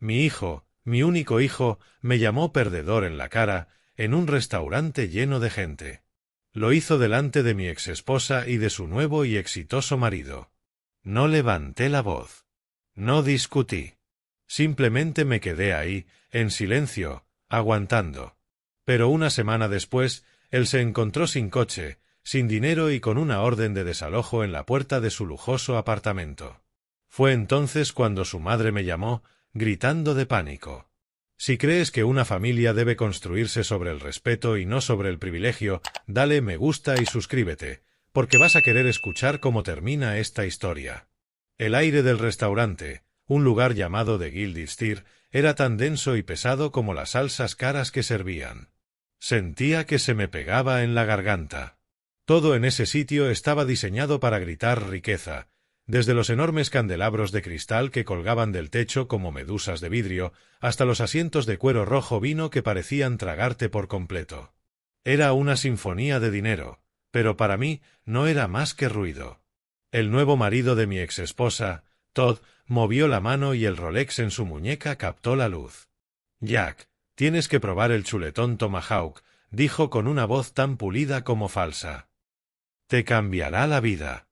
Mi hijo, mi único hijo, me llamó perdedor en la cara, en un restaurante lleno de gente. Lo hizo delante de mi exesposa y de su nuevo y exitoso marido. No levanté la voz. No discutí. Simplemente me quedé ahí, en silencio, aguantando. Pero una semana después, él se encontró sin coche, sin dinero y con una orden de desalojo en la puerta de su lujoso apartamento. Fue entonces cuando su madre me llamó, gritando de pánico. Si crees que una familia debe construirse sobre el respeto y no sobre el privilegio, dale me gusta y suscríbete, porque vas a querer escuchar cómo termina esta historia. El aire del restaurante, un lugar llamado The Gilded Steer, era tan denso y pesado como las salsas caras que servían. Sentía que se me pegaba en la garganta. Todo en ese sitio estaba diseñado para gritar riqueza, desde los enormes candelabros de cristal que colgaban del techo como medusas de vidrio, hasta los asientos de cuero rojo vino que parecían tragarte por completo. Era una sinfonía de dinero, pero para mí no era más que ruido. El nuevo marido de mi exesposa, Todd, movió la mano y el Rolex en su muñeca captó la luz. «Jack, tienes que probar el chuletón Tomahawk», dijo con una voz tan pulida como falsa. «Te cambiará la vida».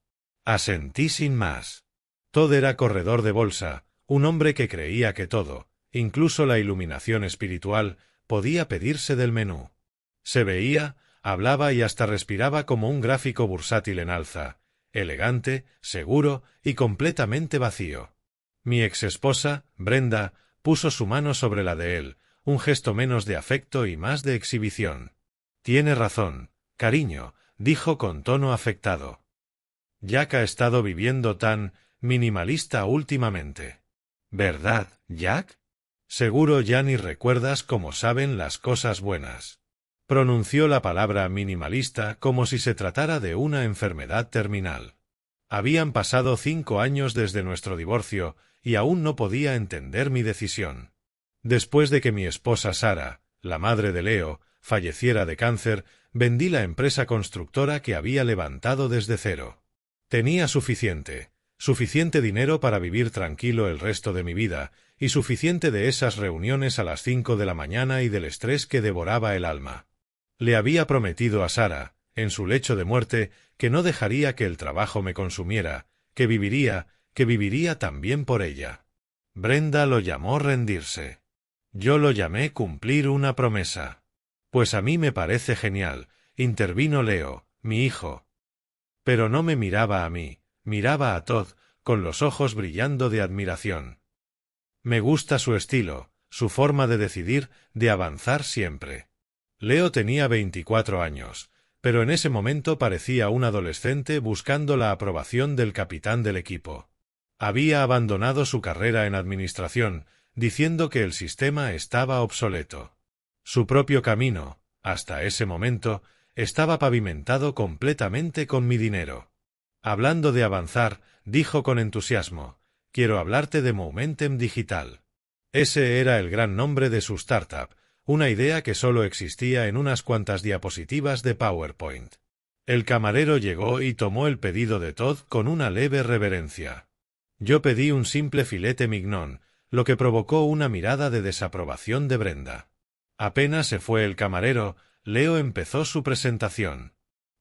Asentí sin más. Todd era corredor de bolsa, un hombre que creía que todo, incluso la iluminación espiritual, podía pedirse del menú. Se veía, hablaba y hasta respiraba como un gráfico bursátil en alza, elegante, seguro y completamente vacío. Mi exesposa, Brenda, puso su mano sobre la de él, un gesto menos de afecto y más de exhibición. «Tiene razón, cariño», dijo con tono afectado. «Jack ha estado viviendo tan minimalista últimamente». «¿Verdad, Jack? Seguro ya ni recuerdas cómo saben las cosas buenas». Pronunció la palabra minimalista como si se tratara de una enfermedad terminal. Habían pasado 5 años desde nuestro divorcio y aún no podía entender mi decisión. Después de que mi esposa Sara, la madre de Leo, falleciera de cáncer, vendí la empresa constructora que había levantado desde cero. Tenía suficiente dinero para vivir tranquilo el resto de mi vida, y suficiente de esas reuniones a las 5 de la mañana y del estrés que devoraba el alma. Le había prometido a Sara, en su lecho de muerte, que no dejaría que el trabajo me consumiera, que viviría también por ella. Brenda lo llamó rendirse. Yo lo llamé cumplir una promesa. Pues a mí me parece genial, intervino Leo, mi hijo. Pero no me miraba a mí, miraba a Todd, con los ojos brillando de admiración. Me gusta su estilo, su forma de decidir, de avanzar siempre. Leo tenía 24 años, pero en ese momento parecía un adolescente buscando la aprobación del capitán del equipo. Había abandonado su carrera en administración, diciendo que el sistema estaba obsoleto. Su propio camino, hasta ese momento, estaba pavimentado completamente con mi dinero. Hablando de avanzar, dijo con entusiasmo, «Quiero hablarte de Momentum Digital». Ese era el gran nombre de su startup, una idea que solo existía en unas cuantas diapositivas de PowerPoint. El camarero llegó y tomó el pedido de Todd con una leve reverencia. Yo pedí un simple filete mignon, lo que provocó una mirada de desaprobación de Brenda. Apenas se fue el camarero, Leo empezó su presentación.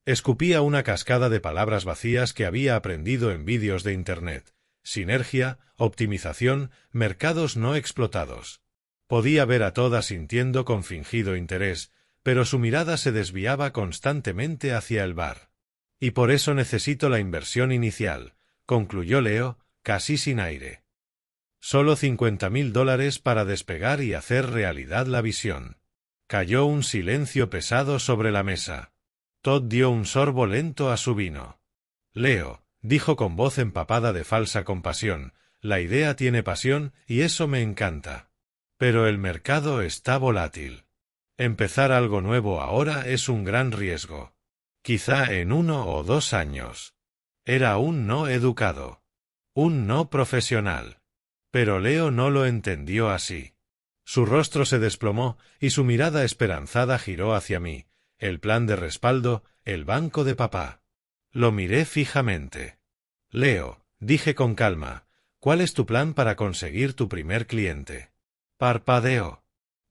Escupía una cascada de palabras vacías que había aprendido en vídeos de Internet. Sinergia, optimización, mercados no explotados. Podía ver a Todd sintiendo con fingido interés, pero su mirada se desviaba constantemente hacia el bar. «Y por eso necesito la inversión inicial», concluyó Leo, casi sin aire. «Solo $50.000 para despegar y hacer realidad la visión». Cayó un silencio pesado sobre la mesa. Todd dio un sorbo lento a su vino. «Leo», dijo con voz empapada de falsa compasión, «la idea tiene pasión y eso me encanta. Pero el mercado está volátil. Empezar algo nuevo ahora es un gran riesgo. Quizá en 1 o 2 años». Era un no educado. Un no profesional. Pero Leo no lo entendió así. Su rostro se desplomó y su mirada esperanzada giró hacia mí, el plan de respaldo, el banco de papá. Lo miré fijamente. «Leo», dije con calma, «¿cuál es tu plan para conseguir tu primer cliente?» Parpadeó.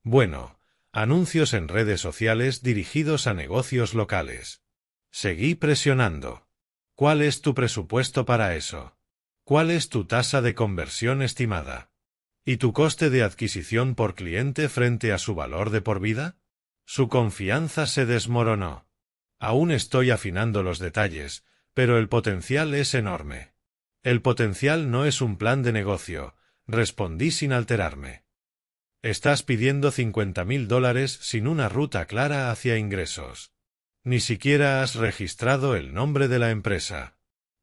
Bueno, anuncios en redes sociales dirigidos a negocios locales. Seguí presionando. ¿Cuál es tu presupuesto para eso? ¿Cuál es tu tasa de conversión estimada? ¿Y tu coste de adquisición por cliente frente a su valor de por vida? Su confianza se desmoronó. Aún estoy afinando los detalles, pero el potencial es enorme. El potencial no es un plan de negocio, respondí sin alterarme. Estás pidiendo $50.000 sin una ruta clara hacia ingresos. Ni siquiera has registrado el nombre de la empresa.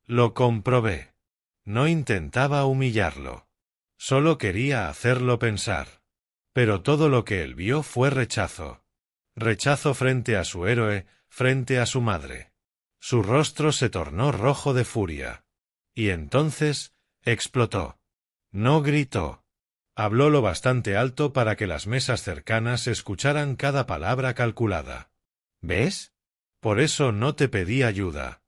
Lo comprobé. No intentaba humillarlo. Solo quería hacerlo pensar. Pero todo lo que él vio fue rechazo. Rechazo frente a su héroe, frente a su madre. Su rostro se tornó rojo de furia. Y entonces, explotó. No gritó. Habló lo bastante alto para que las mesas cercanas escucharan cada palabra calculada. ¿Ves? Por eso no te pedí ayuda.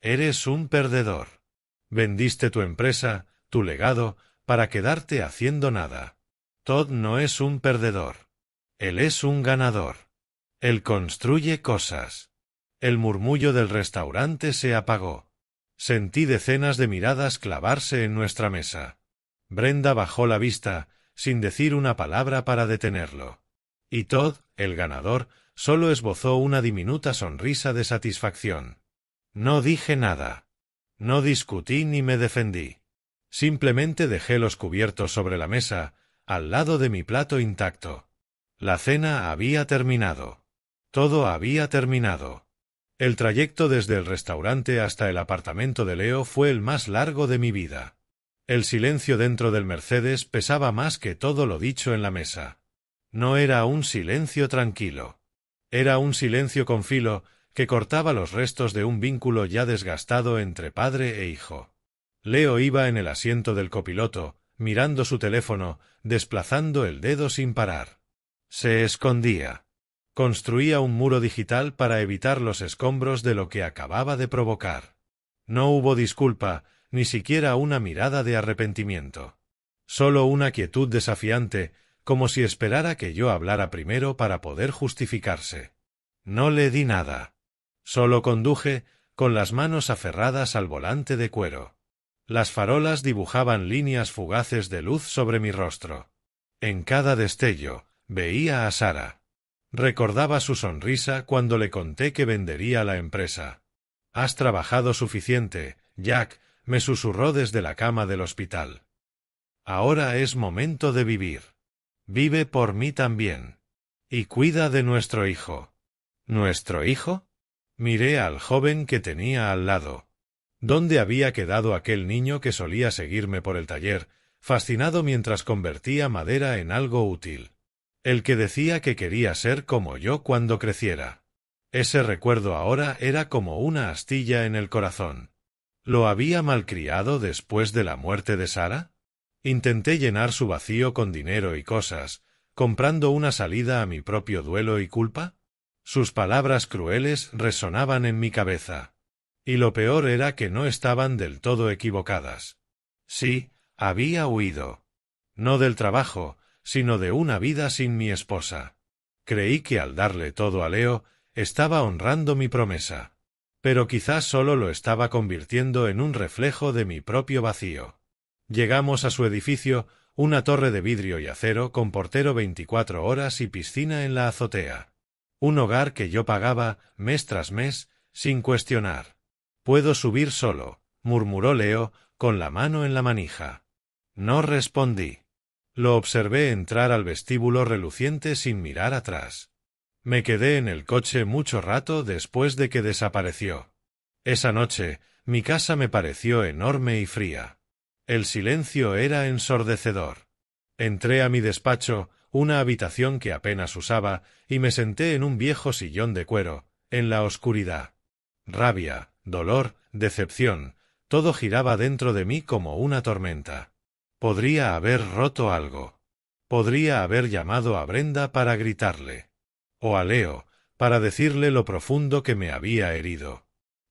Eres un perdedor. Vendiste tu empresa, tu legado, para quedarte haciendo nada. Todd no es un perdedor. Él es un ganador. Él construye cosas. El murmullo del restaurante se apagó. Sentí decenas de miradas clavarse en nuestra mesa. Brenda bajó la vista, sin decir una palabra para detenerlo. Y Todd, el ganador, solo esbozó una diminuta sonrisa de satisfacción. No dije nada. No discutí ni me defendí. Simplemente dejé los cubiertos sobre la mesa, al lado de mi plato intacto. La cena había terminado. Todo había terminado. El trayecto desde el restaurante hasta el apartamento de Leo fue el más largo de mi vida. El silencio dentro del Mercedes pesaba más que todo lo dicho en la mesa. No era un silencio tranquilo. Era un silencio con filo que cortaba los restos de un vínculo ya desgastado entre padre e hijo. Leo iba en el asiento del copiloto, mirando su teléfono, desplazando el dedo sin parar. Se escondía. Construía un muro digital para evitar los escombros de lo que acababa de provocar. No hubo disculpa, ni siquiera una mirada de arrepentimiento. Solo una quietud desafiante, como si esperara que yo hablara primero para poder justificarse. No le di nada. Solo conduje, con las manos aferradas al volante de cuero. Las farolas dibujaban líneas fugaces de luz sobre mi rostro. En cada destello, veía a Sara. Recordaba su sonrisa cuando le conté que vendería la empresa. «Has trabajado suficiente, Jack», me susurró desde la cama del hospital. «Ahora es momento de vivir. Vive por mí también. Y cuida de nuestro hijo». ¿Nuestro hijo? Miré al joven que tenía al lado. ¿Dónde había quedado aquel niño que solía seguirme por el taller, fascinado mientras convertía madera en algo útil? El que decía que quería ser como yo cuando creciera. Ese recuerdo ahora era como una astilla en el corazón. ¿Lo había malcriado después de la muerte de Sara? Intenté llenar su vacío con dinero y cosas, comprando una salida a mi propio duelo y culpa. Sus palabras crueles resonaban en mi cabeza. Y lo peor era que no estaban del todo equivocadas. Sí, había huido. No del trabajo, sino de una vida sin mi esposa. Creí que al darle todo a Leo, estaba honrando mi promesa. Pero quizás solo lo estaba convirtiendo en un reflejo de mi propio vacío. Llegamos a su edificio, una torre de vidrio y acero con portero 24 horas y piscina en la azotea. Un hogar que yo pagaba, mes tras mes, sin cuestionar. «Puedo subir solo», murmuró Leo, con la mano en la manija. No respondí. Lo observé entrar al vestíbulo reluciente sin mirar atrás. Me quedé en el coche mucho rato después de que desapareció. Esa noche, mi casa me pareció enorme y fría. El silencio era ensordecedor. Entré a mi despacho, una habitación que apenas usaba, y me senté en un viejo sillón de cuero, en la oscuridad. Rabia, dolor, decepción, todo giraba dentro de mí como una tormenta. Podría haber roto algo. Podría haber llamado a Brenda para gritarle. O a Leo, para decirle lo profundo que me había herido.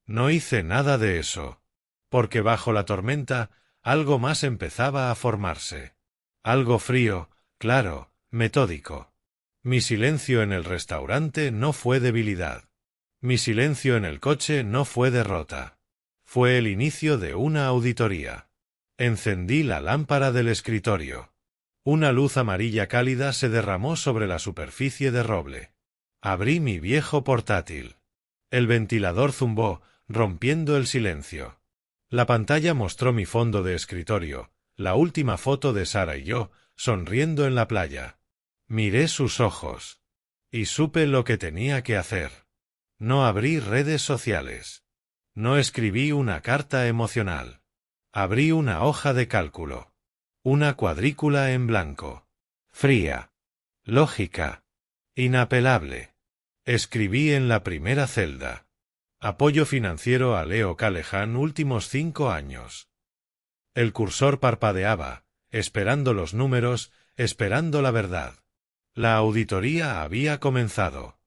No hice nada de eso. Porque bajo la tormenta, algo más empezaba a formarse. Algo frío, claro, metódico. Mi silencio en el restaurante no fue debilidad. Mi silencio en el coche no fue derrota. Fue el inicio de una auditoría. Encendí la lámpara del escritorio. Una luz amarilla cálida se derramó sobre la superficie de roble. Abrí mi viejo portátil. El ventilador zumbó, rompiendo el silencio. La pantalla mostró mi fondo de escritorio, la última foto de Sara y yo, sonriendo en la playa. Miré sus ojos. Y supe lo que tenía que hacer. No abrí redes sociales. No escribí una carta emocional. Abrí una hoja de cálculo. Una cuadrícula en blanco. Fría. Lógica. Inapelable. Escribí en la primera celda. Apoyo financiero a Leo Callahan últimos 5 años. El cursor parpadeaba, esperando los números, esperando la verdad. La auditoría había comenzado.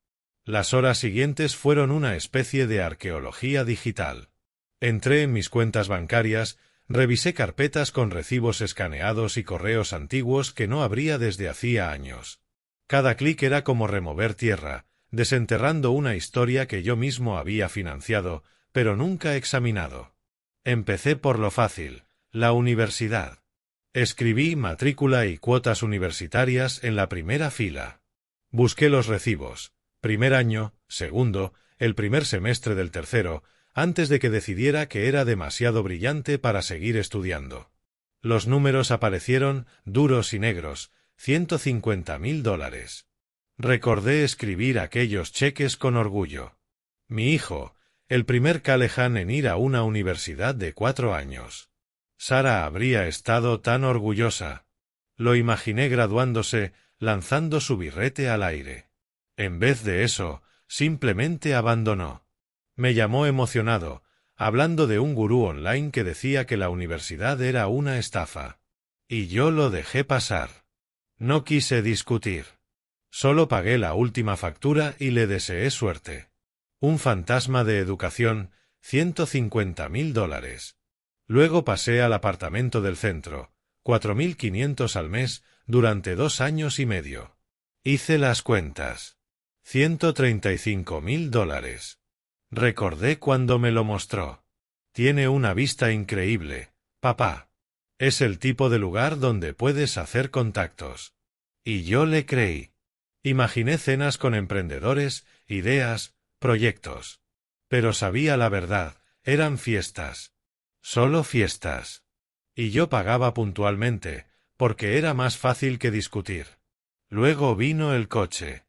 Las horas siguientes fueron una especie de arqueología digital. Entré en mis cuentas bancarias, revisé carpetas con recibos escaneados y correos antiguos que no abría desde hacía años. Cada clic era como remover tierra, desenterrando una historia que yo mismo había financiado, pero nunca examinado. Empecé por lo fácil, la universidad. Escribí matrícula y cuotas universitarias en la primera fila. Busqué los recibos, primer año, segundo, el primer semestre del tercero, antes de que decidiera que era demasiado brillante para seguir estudiando. Los números aparecieron, duros y negros, $150,000. Recordé escribir aquellos cheques con orgullo. Mi hijo, el primer Callahan en ir a una universidad de 4 años. Sara habría estado tan orgullosa. Lo imaginé graduándose, lanzando su birrete al aire. En vez de eso, simplemente abandonó. Me llamó emocionado, hablando de un gurú online que decía que la universidad era una estafa. Y yo lo dejé pasar. No quise discutir. Solo pagué la última factura y le deseé suerte. Un fantasma de educación, $150,000. Luego pasé al apartamento del centro, $4,500 al mes, durante 2 años y medio. Hice las cuentas. $135,000. Recordé cuando me lo mostró. Tiene una vista increíble, papá. Es el tipo de lugar donde puedes hacer contactos. Y yo le creí. Imaginé cenas con emprendedores, ideas, proyectos. Pero sabía la verdad, eran fiestas. Solo fiestas. Y yo pagaba puntualmente, porque era más fácil que discutir. Luego vino el coche.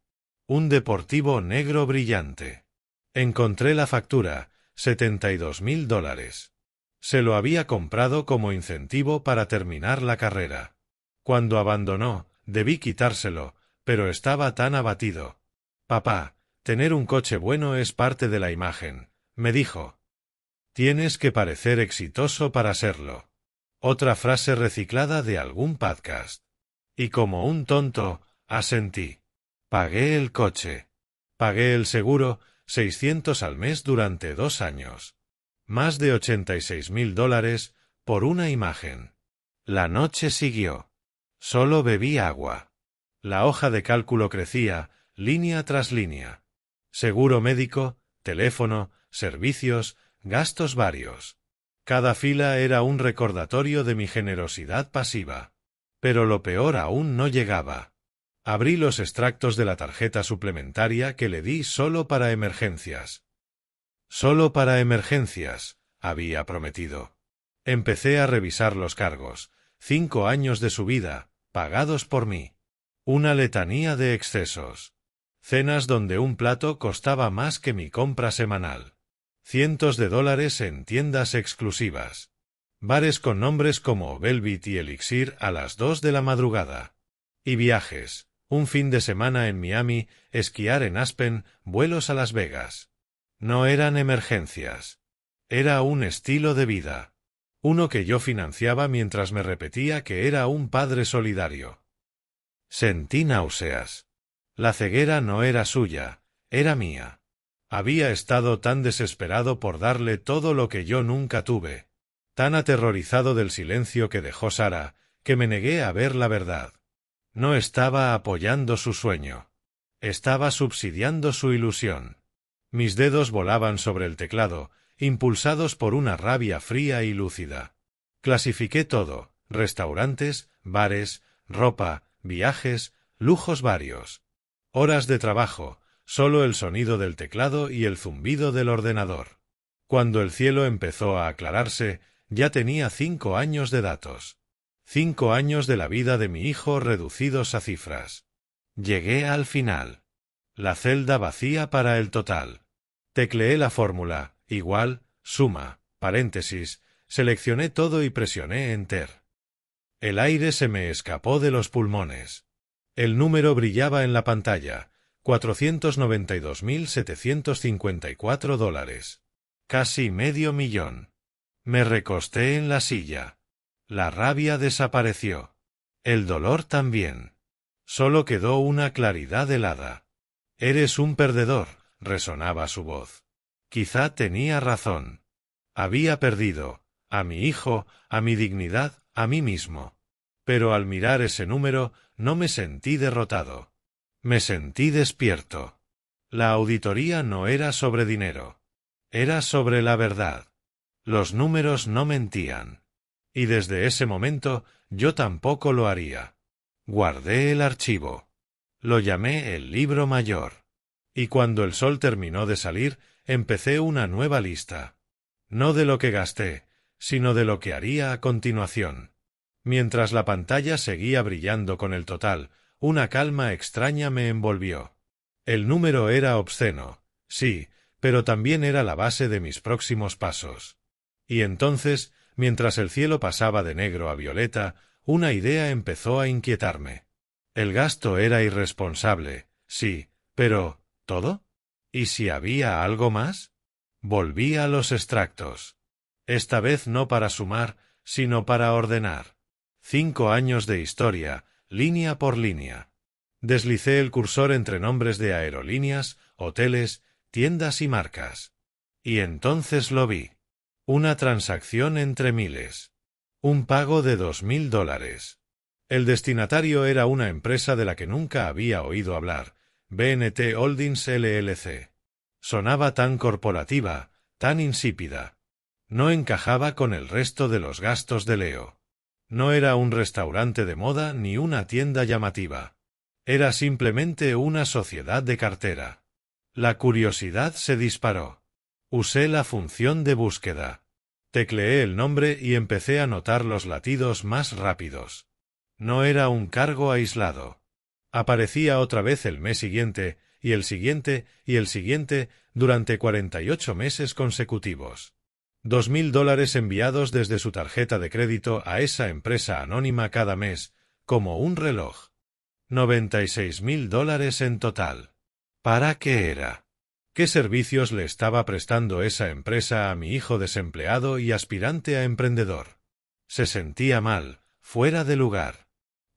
Un deportivo negro brillante. Encontré la factura, $72,000. Se lo había comprado como incentivo para terminar la carrera. Cuando abandonó, debí quitárselo, pero estaba tan abatido. Papá, tener un coche bueno es parte de la imagen, me dijo. Tienes que parecer exitoso para serlo. Otra frase reciclada de algún podcast. Y como un tonto, asentí. Pagué el coche. Pagué el seguro, $600 al mes durante 2 años. Más de $86,000 por una imagen. La noche siguió. Solo bebí agua. La hoja de cálculo crecía, línea tras línea. Seguro médico, teléfono, servicios, gastos varios. Cada fila era un recordatorio de mi generosidad pasiva. Pero lo peor aún no llegaba. Abrí los extractos de la tarjeta suplementaria que le di solo para emergencias. Solo para emergencias, había prometido. Empecé a revisar los cargos, 5 años de su vida, pagados por mí. Una letanía de excesos. Cenas donde un plato costaba más que mi compra semanal. Cientos de dólares en tiendas exclusivas. Bares con nombres como Velvet y Elixir a las 2 de la madrugada. Y viajes. Un fin de semana en Miami, esquiar en Aspen, vuelos a Las Vegas. No eran emergencias. Era un estilo de vida. Uno que yo financiaba mientras me repetía que era un padre solidario. Sentí náuseas. La ceguera no era suya, era mía. Había estado tan desesperado por darle todo lo que yo nunca tuve, tan aterrorizado del silencio que dejó Sara, que me negué a ver la verdad. No estaba apoyando su sueño. Estaba subsidiando su ilusión. Mis dedos volaban sobre el teclado, impulsados por una rabia fría y lúcida. Clasifiqué todo: restaurantes, bares, ropa, viajes, lujos varios. Horas de trabajo, solo el sonido del teclado y el zumbido del ordenador. Cuando el cielo empezó a aclararse, ya tenía 5 años de datos. 5 años de la vida de mi hijo reducidos a cifras. Llegué al final. La celda vacía para el total. Tecleé la fórmula, igual, suma, paréntesis, seleccioné todo y presioné Enter. El aire se me escapó de los pulmones. El número brillaba en la pantalla: $492.754. Casi medio millón. Me recosté en la silla. La rabia desapareció. El dolor también. Solo quedó una claridad helada. «Eres un perdedor», resonaba su voz. Quizá tenía razón. Había perdido, a mi hijo, a mi dignidad, a mí mismo. Pero al mirar ese número, no me sentí derrotado. Me sentí despierto. La auditoría no era sobre dinero. Era sobre la verdad. Los números no mentían. Y desde ese momento, yo tampoco lo haría. Guardé el archivo. Lo llamé el libro mayor. Y cuando el sol terminó de salir, empecé una nueva lista. No de lo que gasté, sino de lo que haría a continuación. Mientras la pantalla seguía brillando con el total, una calma extraña me envolvió. El número era obsceno, sí, pero también era la base de mis próximos pasos. Y entonces, mientras el cielo pasaba de negro a violeta, una idea empezó a inquietarme. El gasto era irresponsable, sí, pero ¿todo? ¿Y si había algo más? Volví a los extractos. Esta vez no para sumar, sino para ordenar. 5 años de historia, línea por línea. Deslicé el cursor entre nombres de aerolíneas, hoteles, tiendas y marcas. Y entonces lo vi. Una transacción entre miles. Un pago de $2.000. El destinatario era una empresa de la que nunca había oído hablar, B&T Holdings LLC. Sonaba tan corporativa, tan insípida. No encajaba con el resto de los gastos de Leo. No era un restaurante de moda ni una tienda llamativa. Era simplemente una sociedad de cartera. La curiosidad se disparó. Usé la función de búsqueda. Tecleé el nombre y empecé a notar los latidos más rápidos. No era un cargo aislado. Aparecía otra vez el mes siguiente, y el siguiente, y el siguiente, durante 48 meses consecutivos. $2.000 enviados desde su tarjeta de crédito a esa empresa anónima cada mes, como un reloj. $96.000 en total. ¿Para qué era? ¿Qué servicios le estaba prestando esa empresa a mi hijo desempleado y aspirante a emprendedor? Se sentía mal, fuera de lugar.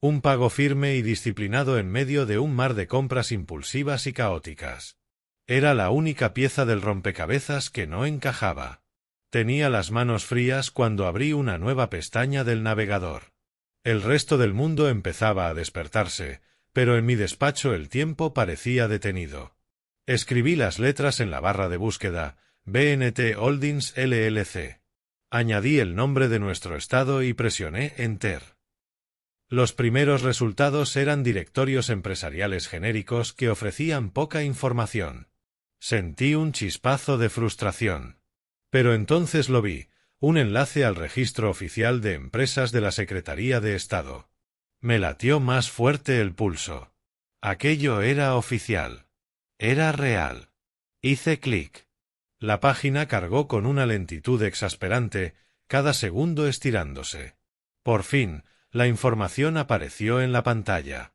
Un pago firme y disciplinado en medio de un mar de compras impulsivas y caóticas. Era la única pieza del rompecabezas que no encajaba. Tenía las manos frías cuando abrí una nueva pestaña del navegador. El resto del mundo empezaba a despertarse, pero en mi despacho el tiempo parecía detenido. Escribí las letras en la barra de búsqueda, B&T Holdings LLC. Añadí el nombre de nuestro estado y presioné Enter. Los primeros resultados eran directorios empresariales genéricos que ofrecían poca información. Sentí un chispazo de frustración. Pero entonces lo vi, un enlace al registro oficial de empresas de la Secretaría de Estado. Me latió más fuerte el pulso. Aquello era oficial. Era real. Hice clic. La página cargó con una lentitud exasperante, cada segundo estirándose. Por fin, la información apareció en la pantalla.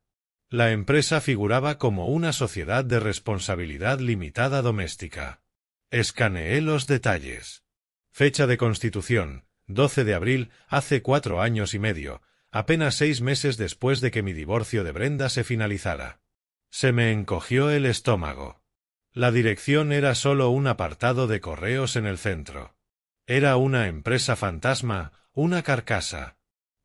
La empresa figuraba como una sociedad de responsabilidad limitada doméstica. Escaneé los detalles. Fecha de constitución, 12 de abril, hace 4 años y medio, apenas 6 meses después de que mi divorcio de Brenda se finalizara. Se me encogió el estómago. La dirección era solo un apartado de correos en el centro. Era una empresa fantasma, una carcasa.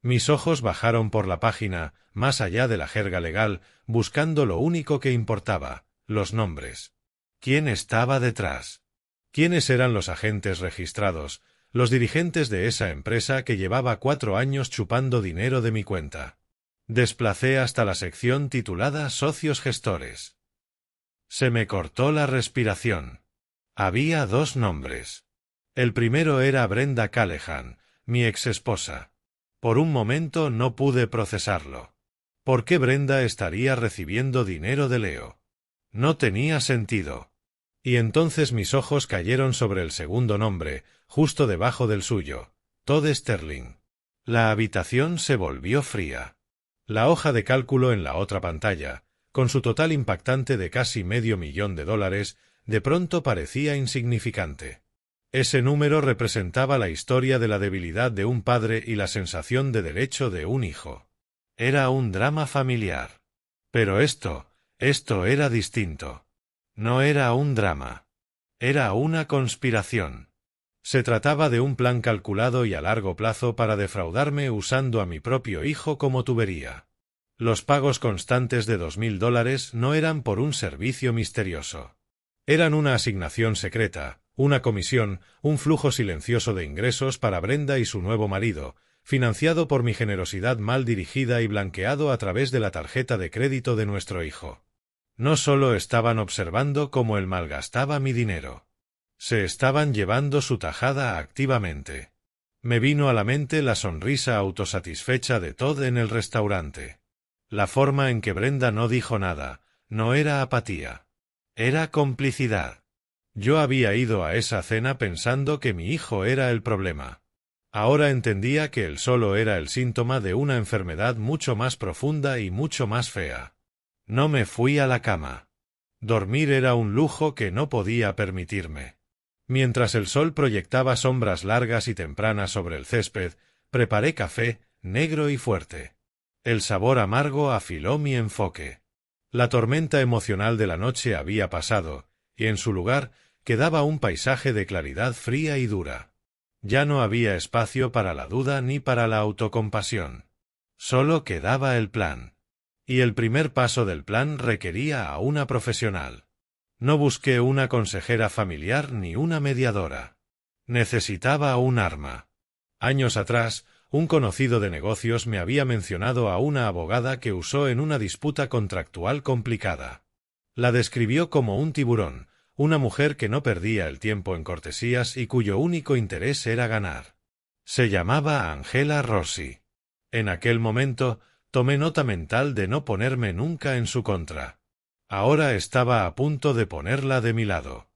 Mis ojos bajaron por la página, más allá de la jerga legal, buscando lo único que importaba, los nombres. ¿Quién estaba detrás? ¿Quiénes eran los agentes registrados, los dirigentes de esa empresa que llevaba 4 años chupando dinero de mi cuenta? Desplacé hasta la sección titulada Socios Gestores. Se me cortó la respiración. Había 2 nombres. El primero era Brenda Callahan, mi exesposa. Por un momento no pude procesarlo. ¿Por qué Brenda estaría recibiendo dinero de Leo? No tenía sentido. Y entonces mis ojos cayeron sobre el segundo nombre, justo debajo del suyo, Todd Sterling. La habitación se volvió fría. La hoja de cálculo en la otra pantalla, con su total impactante de casi $500,000, de pronto parecía insignificante. Ese número representaba la historia de la debilidad de un padre y la sensación de derecho de un hijo. Era un drama familiar. Pero esto era distinto. No era un drama. Era una conspiración. Se trataba de un plan calculado y a largo plazo para defraudarme usando a mi propio hijo como tubería. Los pagos constantes de $2,000 no eran por un servicio misterioso. Eran una asignación secreta, una comisión, un flujo silencioso de ingresos para Brenda y su nuevo marido, financiado por mi generosidad mal dirigida y blanqueado a través de la tarjeta de crédito de nuestro hijo. No solo estaban observando cómo él malgastaba mi dinero. Se estaban llevando su tajada activamente. Me vino a la mente la sonrisa autosatisfecha de Todd en el restaurante. La forma en que Brenda no dijo nada, no era apatía. Era complicidad. Yo había ido a esa cena pensando que mi hijo era el problema. Ahora entendía que él solo era el síntoma de una enfermedad mucho más profunda y mucho más fea. No me fui a la cama. Dormir era un lujo que no podía permitirme. Mientras el sol proyectaba sombras largas y tempranas sobre el césped, preparé café, negro y fuerte. El sabor amargo afiló mi enfoque. La tormenta emocional de la noche había pasado, y en su lugar quedaba un paisaje de claridad fría y dura. Ya no había espacio para la duda ni para la autocompasión. Solo quedaba el plan. Y el primer paso del plan requería a una profesional. No busqué una consejera familiar ni una mediadora. Necesitaba un arma. Años atrás, un conocido de negocios me había mencionado a una abogada que usó en una disputa contractual complicada. La describió como un tiburón, una mujer que no perdía el tiempo en cortesías y cuyo único interés era ganar. Se llamaba Angela Rossi. En aquel momento, tomé nota mental de no ponerme nunca en su contra. Ahora estaba a punto de ponerla de mi lado.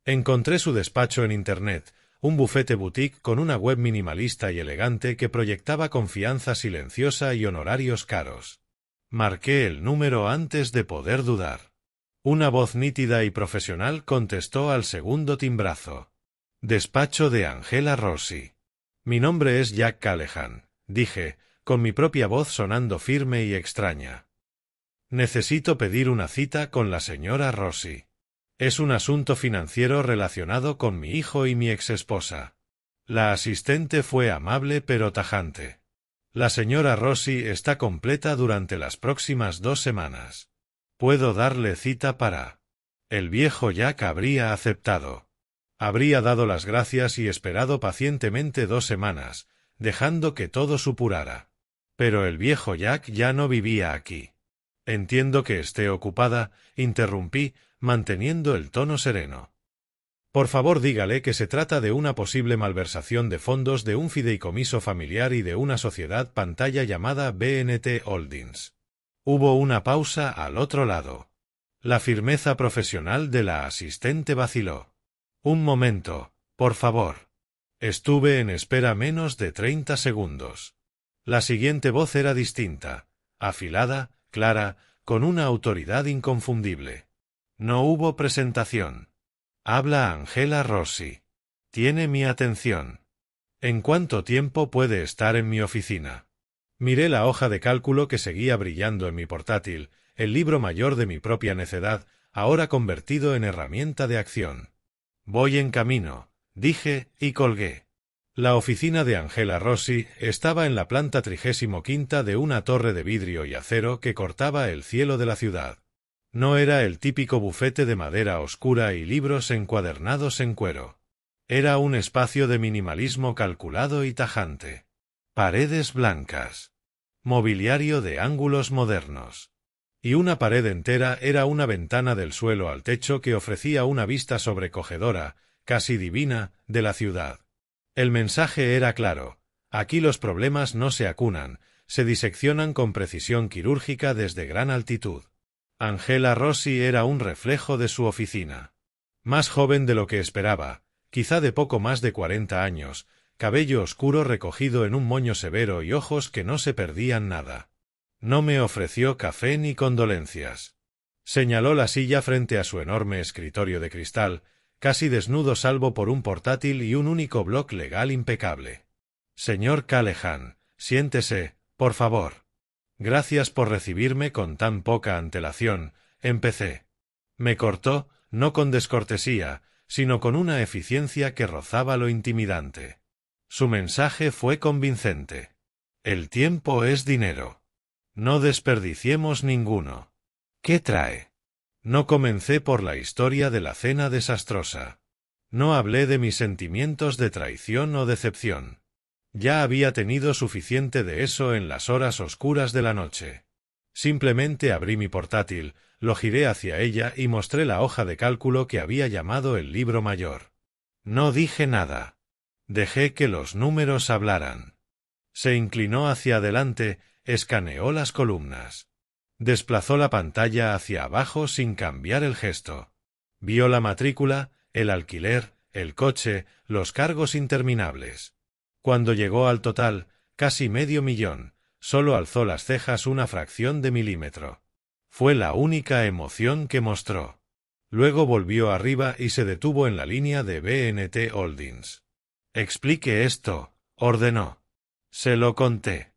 Encontré su despacho en Internet, un bufete boutique con una web minimalista y elegante que proyectaba confianza silenciosa y honorarios caros. Marqué el número antes de poder dudar. Una voz nítida y profesional contestó al segundo timbrazo. Despacho de Angela Rossi. Mi nombre es Jack Callahan, dije, con mi propia voz sonando firme y extraña. Necesito pedir una cita con la señora Rossi. Es un asunto financiero relacionado con mi hijo y mi exesposa. La asistente fue amable pero tajante. La señora Rossi está completa durante las próximas 2 semanas. ¿Puedo darle cita para...? El viejo Jack habría aceptado. Habría dado las gracias y esperado pacientemente 2 semanas, dejando que todo supurara. Pero el viejo Jack ya no vivía aquí. Entiendo que esté ocupada, interrumpí, manteniendo el tono sereno. Por favor dígale que se trata de una posible malversación de fondos de un fideicomiso familiar y de una sociedad pantalla llamada BNT Holdings. Hubo una pausa al otro lado. La firmeza profesional de la asistente vaciló. Un momento, por favor. Estuve en espera menos de 30 segundos. La siguiente voz era distinta, afilada, clara, con una autoridad inconfundible. No hubo presentación. Habla Angela Rossi. Tiene mi atención. ¿En cuánto tiempo puede estar en mi oficina? Miré la hoja de cálculo que seguía brillando en mi portátil, el libro mayor de mi propia necedad, ahora convertido en herramienta de acción. Voy en camino, dije, y colgué. La oficina de Angela Rossi estaba en la planta 35ª de una torre de vidrio y acero que cortaba el cielo de la ciudad. No era el típico bufete de madera oscura y libros encuadernados en cuero. Era un espacio de minimalismo calculado y tajante. Paredes blancas. Mobiliario de ángulos modernos. Y una pared entera era una ventana del suelo al techo que ofrecía una vista sobrecogedora, casi divina, de la ciudad. El mensaje era claro: aquí los problemas no se acunan, se diseccionan con precisión quirúrgica desde gran altitud. Angela Rossi era un reflejo de su oficina. Más joven de lo que esperaba, quizá de poco más de 40 años, cabello oscuro recogido en un moño severo y ojos que no se perdían nada. No me ofreció café ni condolencias. Señaló la silla frente a su enorme escritorio de cristal, casi desnudo salvo por un portátil y un único bloc legal impecable. Señor Callahan, siéntese, por favor. Gracias por recibirme con tan poca antelación, empecé. Me cortó, no con descortesía, sino con una eficiencia que rozaba lo intimidante. Su mensaje fue convincente. El tiempo es dinero. No desperdiciemos ninguno. ¿Qué trae? No comencé por la historia de la cena desastrosa. No hablé de mis sentimientos de traición o decepción. Ya había tenido suficiente de eso en las horas oscuras de la noche. Simplemente abrí mi portátil, lo giré hacia ella y mostré la hoja de cálculo que había llamado el libro mayor. No dije nada. Dejé que los números hablaran. Se inclinó hacia adelante, escaneó las columnas. Desplazó la pantalla hacia abajo sin cambiar el gesto. Vio la matrícula, el alquiler, el coche, los cargos interminables. Cuando llegó al total, casi $500,000, solo alzó las cejas una fracción de milímetro. Fue la única emoción que mostró. Luego volvió arriba y se detuvo en la línea de B&T Holdings. Explique esto, ordenó. Se lo conté.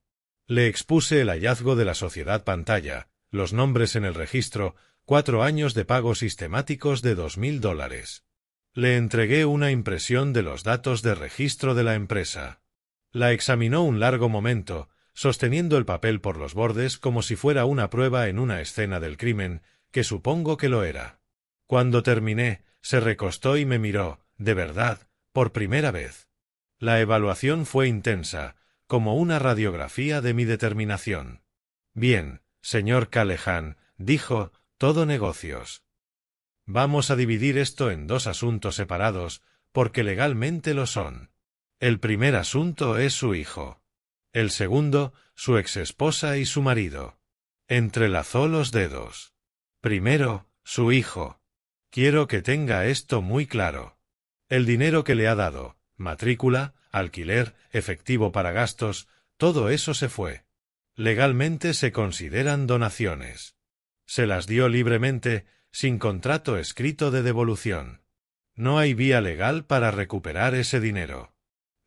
Le expuse el hallazgo de la sociedad pantalla, los nombres en el registro, 4 años de pago sistemáticos de $2,000. Le entregué una impresión de los datos de registro de la empresa. La examinó un largo momento, sosteniendo el papel por los bordes como si fuera una prueba en una escena del crimen, que supongo que lo era. Cuando terminé, se recostó y me miró, de verdad, por primera vez. La evaluación fue intensa, como una radiografía de mi determinación. Bien, señor Callahan, dijo, todo negocios. Vamos a dividir esto en 2 asuntos separados, porque legalmente lo son. El primer asunto es su hijo. El segundo, su exesposa y su marido. Entrelazó los dedos. Primero, su hijo. Quiero que tenga esto muy claro. El dinero que le ha dado, matrícula, alquiler, efectivo para gastos, todo eso se fue. Legalmente se consideran donaciones. Se las dio libremente, sin contrato escrito de devolución. No hay vía legal para recuperar ese dinero.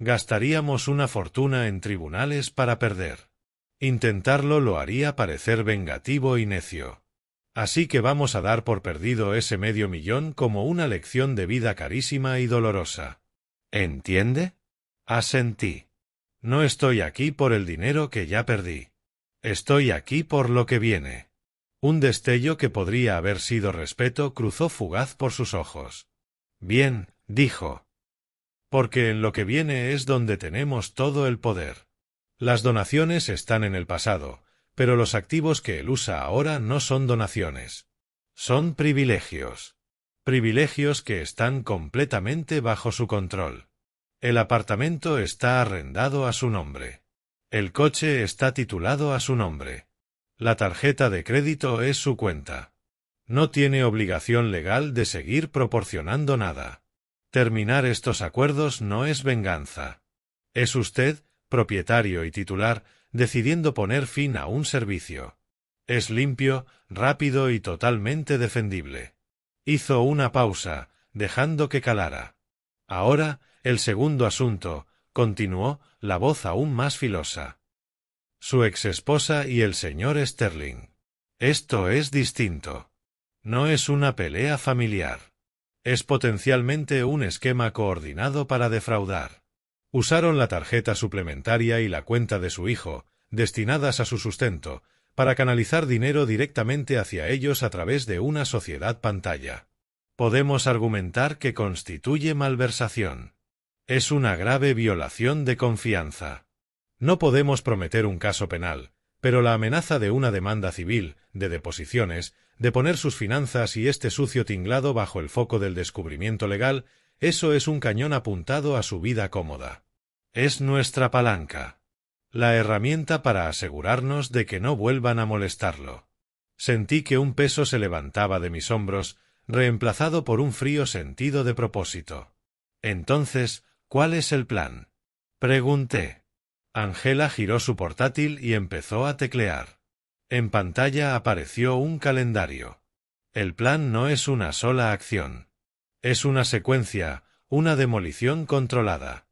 Gastaríamos una fortuna en tribunales para perder. Intentarlo lo haría parecer vengativo y necio. Así que vamos a dar por perdido ese $500,000 como una lección de vida carísima y dolorosa. ¿Entiende? Asentí. No estoy aquí por el dinero que ya perdí. Estoy aquí por lo que viene. Un destello que podría haber sido respeto cruzó fugaz por sus ojos. Bien, dijo. Porque en lo que viene es donde tenemos todo el poder. Las donaciones están en el pasado, pero los activos que él usa ahora no son donaciones. Son privilegios. Privilegios que están completamente bajo su control. El apartamento está arrendado a su nombre. El coche está titulado a su nombre. La tarjeta de crédito es su cuenta. No tiene obligación legal de seguir proporcionando nada. Terminar estos acuerdos no es venganza. Es usted, propietario y titular, decidiendo poner fin a un servicio. Es limpio, rápido y totalmente defendible. Hizo una pausa, dejando que calara. Ahora, el segundo asunto, continuó, la voz aún más filosa. Su exesposa y el señor Sterling. Esto es distinto. No es una pelea familiar. Es potencialmente un esquema coordinado para defraudar. Usaron la tarjeta suplementaria y la cuenta de su hijo, destinadas a su sustento, para canalizar dinero directamente hacia ellos a través de una sociedad pantalla. Podemos argumentar que constituye malversación. Es una grave violación de confianza. No podemos prometer un caso penal, pero la amenaza de una demanda civil, de deposiciones, de poner sus finanzas y este sucio tinglado bajo el foco del descubrimiento legal, eso es un cañón apuntado a su vida cómoda. Es nuestra palanca. La herramienta para asegurarnos de que no vuelvan a molestarlo. Sentí que un peso se levantaba de mis hombros, reemplazado por un frío sentido de propósito. Entonces, ¿cuál es el plan? Pregunté. Angela giró su portátil y empezó a teclear. En pantalla apareció un calendario. El plan no es una sola acción. Es una secuencia, una demolición controlada.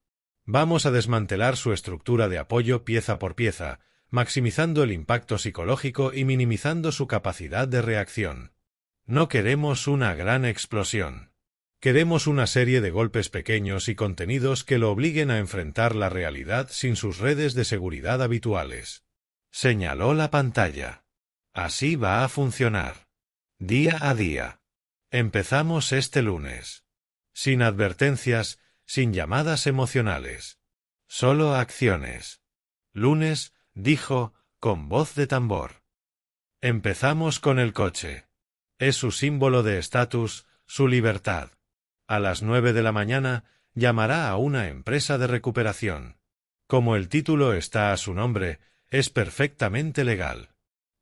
Vamos a desmantelar su estructura de apoyo pieza por pieza, maximizando el impacto psicológico y minimizando su capacidad de reacción. No queremos una gran explosión. Queremos una serie de golpes pequeños y contenidos que lo obliguen a enfrentar la realidad sin sus redes de seguridad habituales. Señaló la pantalla. Así va a funcionar. Día a día. Empezamos este lunes. Sin advertencias, sin llamadas emocionales. Solo acciones. Lunes, dijo, con voz de tambor. Empezamos con el coche. Es su símbolo de estatus, su libertad. A las 9 de la mañana, llamará a una empresa de recuperación. Como el título está a su nombre, es perfectamente legal.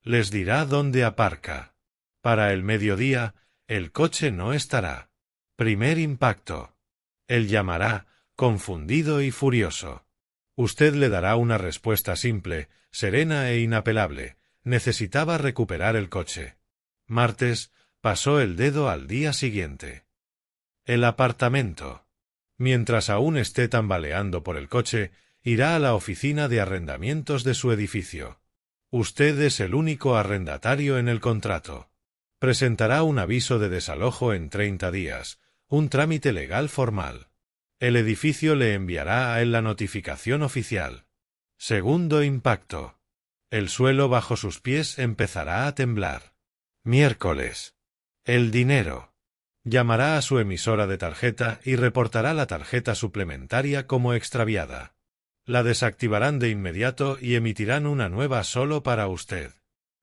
Les dirá dónde aparca. Para el mediodía, el coche no estará. Primer impacto. Él llamará, confundido y furioso. Usted le dará una respuesta simple, serena e inapelable. Necesitaba recuperar el coche. Martes, pasó el dedo al día siguiente. El apartamento. Mientras aún esté tambaleando por el coche, irá a la oficina de arrendamientos de su edificio. Usted es el único arrendatario en el contrato. Presentará un aviso de desalojo en 30 días, un trámite legal formal. El edificio le enviará a él la notificación oficial. Segundo impacto. El suelo bajo sus pies empezará a temblar. Miércoles. El dinero. Llamará a su emisora de tarjeta y reportará la tarjeta suplementaria como extraviada. La desactivarán de inmediato y emitirán una nueva solo para usted.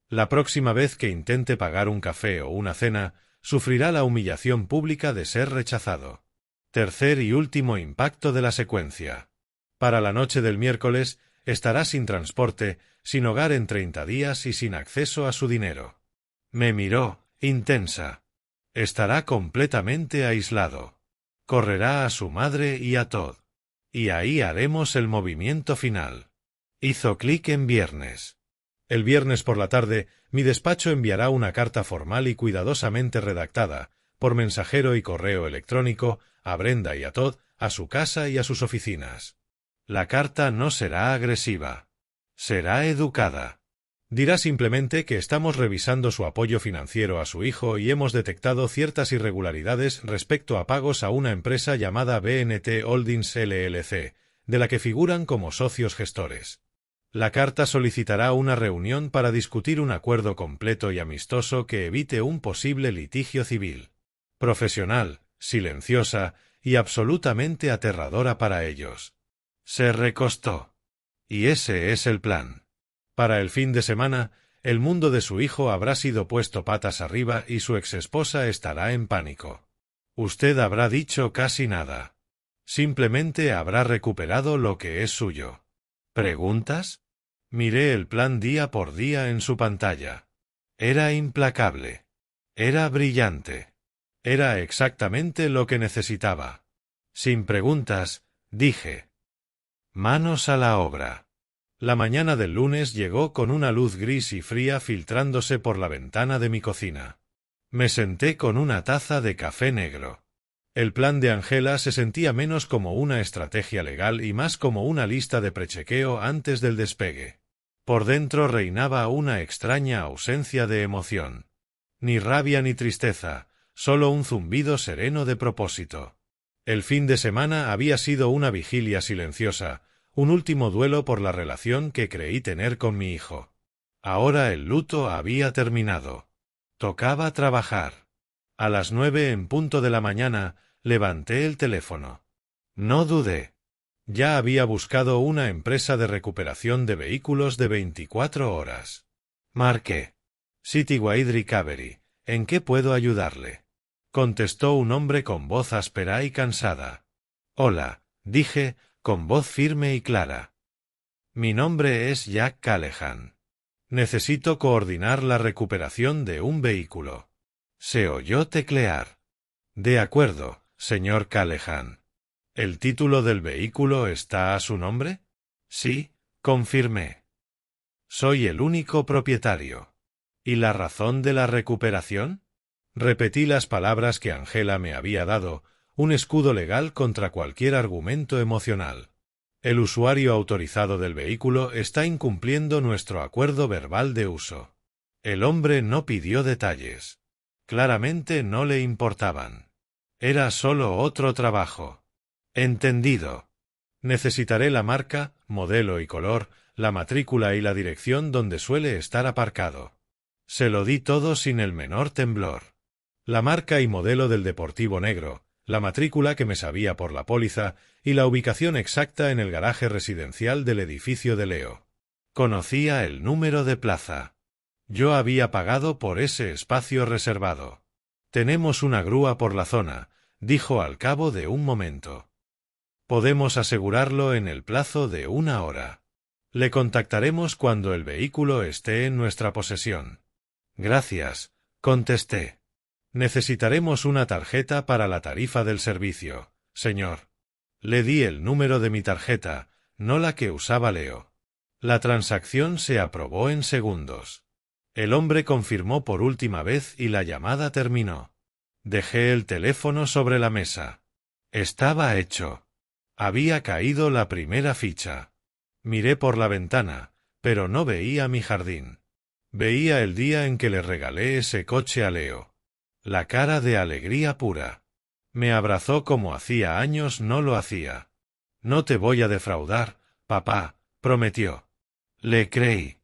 La próxima vez que intente pagar un café o una cena, sufrirá la humillación pública de ser rechazado. Tercer y último impacto de la secuencia. Para la noche del miércoles, estará sin transporte, sin hogar en 30 días y sin acceso a su dinero. Me miró, intensa. Estará completamente aislado. Correrá a su madre y a Todd. Y ahí haremos el movimiento final. Hizo clic en viernes. El viernes por la tarde, mi despacho enviará una carta formal y cuidadosamente redactada, por mensajero y correo electrónico, a Brenda y a Todd, a su casa y a sus oficinas. La carta no será agresiva. Será educada. Dirá simplemente que estamos revisando su apoyo financiero a su hijo y hemos detectado ciertas irregularidades respecto a pagos a una empresa llamada BNT Holdings LLC, de la que figuran como socios gestores. La carta solicitará una reunión para discutir un acuerdo completo y amistoso que evite un posible litigio civil. Profesional, silenciosa y absolutamente aterradora para ellos. Se recostó. Y ese es el plan. Para el fin de semana, el mundo de su hijo habrá sido puesto patas arriba y su exesposa estará en pánico. Usted habrá dicho casi nada. Simplemente habrá recuperado lo que es suyo. ¿Preguntas? Miré el plan día por día en su pantalla. Era implacable. Era brillante. Era exactamente lo que necesitaba. Sin preguntas, dije. Manos a la obra. La mañana del lunes llegó con una luz gris y fría filtrándose por la ventana de mi cocina. Me senté con una taza de café negro. El plan de Angela se sentía menos como una estrategia legal y más como una lista de prechequeo antes del despegue. Por dentro reinaba una extraña ausencia de emoción. Ni rabia ni tristeza, solo un zumbido sereno de propósito. El fin de semana había sido una vigilia silenciosa, un último duelo por la relación que creí tener con mi hijo. Ahora el luto había terminado. Tocaba trabajar. A las 9 en punto de la mañana, levanté el teléfono. No dudé. Ya había buscado una empresa de recuperación de vehículos de 24 horas. Marqué. Citywide Recovery, ¿en qué puedo ayudarle? Contestó un hombre con voz áspera y cansada. Hola, dije, con voz firme y clara. Mi nombre es Jack Callahan. Necesito coordinar la recuperación de un vehículo. Se oyó teclear. De acuerdo, señor Callahan. ¿El título del vehículo está a su nombre? Sí, confirmé. Soy el único propietario. ¿Y la razón de la recuperación? Repetí las palabras que Angela me había dado, un escudo legal contra cualquier argumento emocional. El usuario autorizado del vehículo está incumpliendo nuestro acuerdo verbal de uso. El hombre no pidió detalles. Claramente no le importaban. Era solo otro trabajo. Entendido. Necesitaré la marca, modelo y color, la matrícula y la dirección donde suele estar aparcado. Se lo di todo sin el menor temblor. La marca y modelo del deportivo negro, la matrícula que me sabía por la póliza y la ubicación exacta en el garaje residencial del edificio de Leo. Conocía el número de plaza. Yo había pagado por ese espacio reservado. Tenemos una grúa por la zona, dijo al cabo de un momento. Podemos asegurarlo en el plazo de 1 hora. Le contactaremos cuando el vehículo esté en nuestra posesión. Gracias, contesté. Necesitaremos una tarjeta para la tarifa del servicio, señor. Le di el número de mi tarjeta, no la que usaba Leo. La transacción se aprobó en segundos. El hombre confirmó por última vez y la llamada terminó. Dejé el teléfono sobre la mesa. Estaba hecho. Había caído la primera ficha. Miré por la ventana, pero no veía mi jardín. Veía el día en que le regalé ese coche a Leo. La cara de alegría pura. Me abrazó como hacía años no lo hacía. No te voy a defraudar, papá, prometió. Le creí.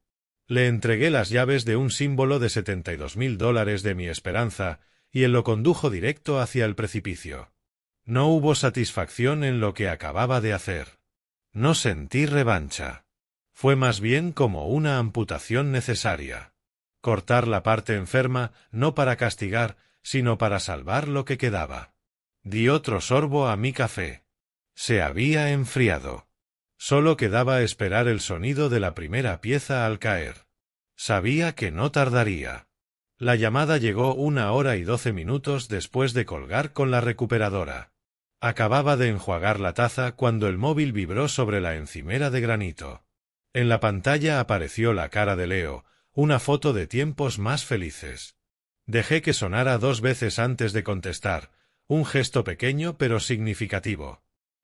Le entregué las llaves de un símbolo de $72.000 de mi esperanza, y él lo condujo directo hacia el precipicio. No hubo satisfacción en lo que acababa de hacer. No sentí revancha. Fue más bien como una amputación necesaria. Cortar la parte enferma, no para castigar, sino para salvar lo que quedaba. Di otro sorbo a mi café. Se había enfriado. Solo quedaba esperar el sonido de la primera pieza al caer. Sabía que no tardaría. La llamada llegó 1 hora y 12 minutos después de colgar con la recuperadora. Acababa de enjuagar la taza cuando el móvil vibró sobre la encimera de granito. En la pantalla apareció la cara de Leo, una foto de tiempos más felices. Dejé que sonara 2 veces antes de contestar, un gesto pequeño pero significativo.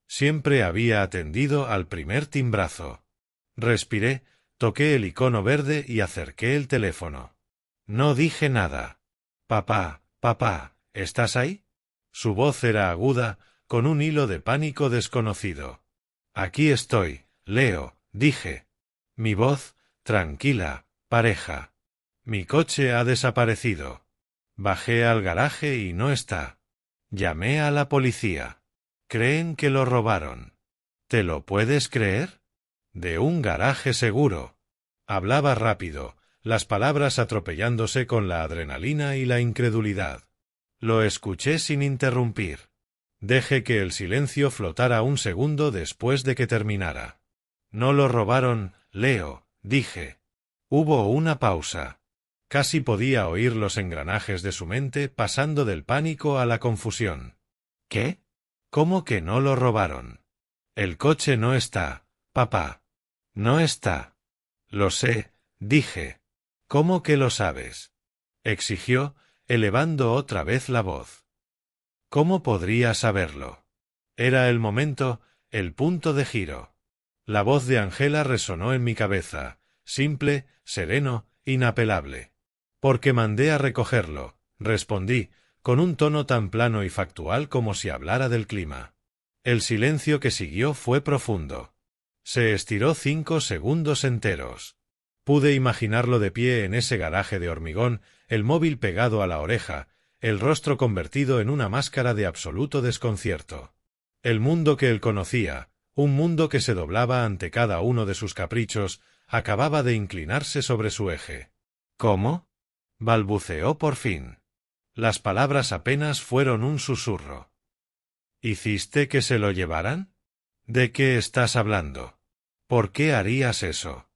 Siempre había atendido al primer timbrazo. Respiré, toqué el icono verde y acerqué el teléfono. No dije nada. Papá, ¿estás ahí? Su voz era aguda, con un hilo de pánico desconocido. Aquí estoy, Leo, dije. Mi voz, tranquila, pareja. Mi coche ha desaparecido. Bajé al garaje y no está. Llamé a la policía. Creen que lo robaron. ¿Te lo puedes creer? De un garaje seguro. Hablaba rápido, las palabras atropellándose con la adrenalina y la incredulidad. Lo escuché sin interrumpir. Dejé que el silencio flotara un segundo después de que terminara. No lo robaron, Leo, dije. Hubo una pausa. Casi podía oír los engranajes de su mente pasando del pánico a la confusión. ¿Qué? ¿Cómo que no lo robaron? El coche no está, papá. No está. Lo sé, dije. ¿Cómo que lo sabes? Exigió, elevando otra vez la voz. ¿Cómo podría saberlo? Era el momento, el punto de giro. La voz de Angela resonó en mi cabeza, simple, sereno, inapelable. Porque mandé a recogerlo, respondí, con un tono tan plano y factual como si hablara del clima. El silencio que siguió fue profundo. Se estiró 5 segundos enteros. Pude imaginarlo de pie en ese garaje de hormigón, el móvil pegado a la oreja, el rostro convertido en una máscara de absoluto desconcierto. El mundo que él conocía, un mundo que se doblaba ante cada uno de sus caprichos, acababa de inclinarse sobre su eje. ¿Cómo? Balbuceó por fin. Las palabras apenas fueron un susurro. ¿Hiciste que se lo llevaran? ¿De qué estás hablando? ¿Por qué harías eso?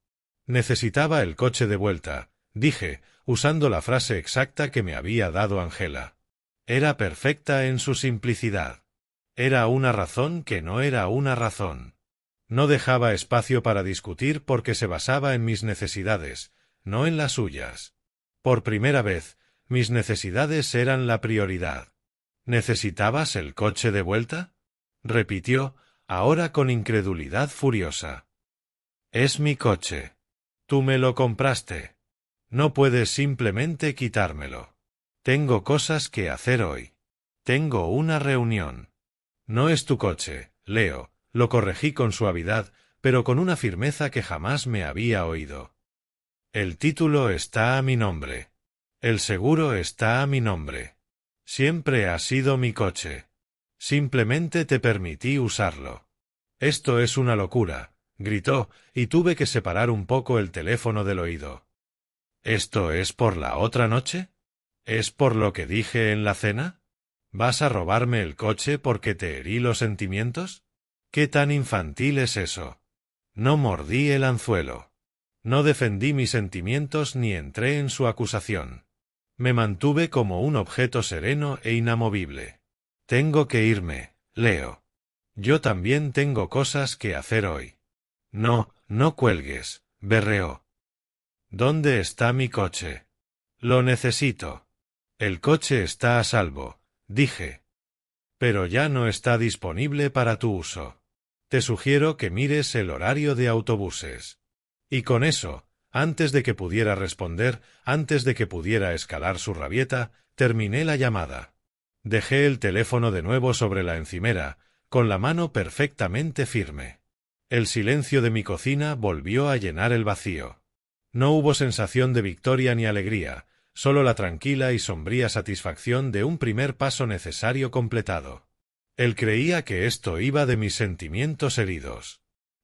Necesitaba el coche de vuelta, dije, usando la frase exacta que me había dado Angela. Era perfecta en su simplicidad. Era una razón que no era una razón. No dejaba espacio para discutir porque se basaba en mis necesidades, no en las suyas. Por primera vez, mis necesidades eran la prioridad. ¿Necesitabas el coche de vuelta? Repitió, ahora con incredulidad furiosa. Es mi coche. Tú me lo compraste. No puedes simplemente quitármelo. Tengo cosas que hacer hoy. Tengo una reunión. No es tu coche, Leo, lo corregí con suavidad, pero con una firmeza que jamás me había oído. El título está a mi nombre. El seguro está a mi nombre. Siempre ha sido mi coche. Simplemente te permití usarlo. Esto es una locura, gritó, y tuve que separar un poco el teléfono del oído. ¿Esto es por la otra noche? ¿Es por lo que dije en la cena? ¿Vas a robarme el coche porque te herí los sentimientos? ¿Qué tan infantil es eso? No mordí el anzuelo. No defendí mis sentimientos ni entré en su acusación. Me mantuve como un objeto sereno e inamovible. Tengo que irme, Leo. Yo también tengo cosas que hacer hoy. No, no cuelgues, berreó. ¿Dónde está mi coche? Lo necesito. El coche está a salvo, dije. Pero ya no está disponible para tu uso. Te sugiero que mires el horario de autobuses. Y con eso, antes de que pudiera responder, antes de que pudiera escalar su rabieta, terminé la llamada. Dejé el teléfono de nuevo sobre la encimera, con la mano perfectamente firme. El silencio de mi cocina volvió a llenar el vacío. No hubo sensación de victoria ni alegría, solo la tranquila y sombría satisfacción de un primer paso necesario completado. Él creía que esto iba de mis sentimientos heridos.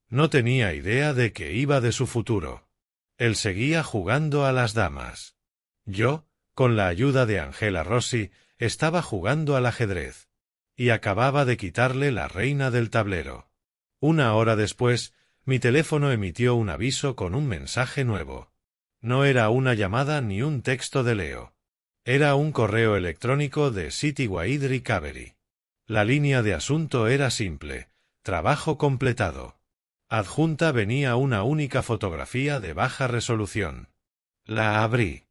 No tenía idea de que iba de su futuro. Él seguía jugando a las damas. Yo, con la ayuda de Angela Rossi, estaba jugando al ajedrez. Y acababa de quitarle la reina del tablero. Una hora después, mi teléfono emitió un aviso con un mensaje nuevo. No era una llamada ni un texto de Leo. Era un correo electrónico de Citywide Recovery. La línea de asunto era simple: trabajo completado. Adjunta venía una única fotografía de baja resolución. La abrí.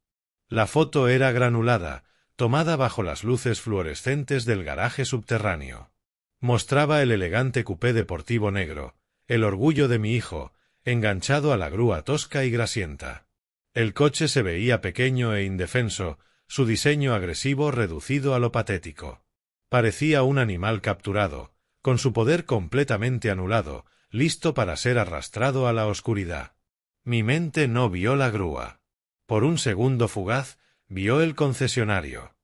La foto era granulada, tomada bajo las luces fluorescentes del garaje subterráneo. Mostraba el elegante coupé deportivo negro, el orgullo de mi hijo, enganchado a la grúa tosca y grasienta. El coche se veía pequeño e indefenso, su diseño agresivo reducido a lo patético. Parecía un animal capturado, con su poder completamente anulado, listo para ser arrastrado a la oscuridad. Mi mente no vio la grúa. Por un segundo fugaz, vio el concesionario.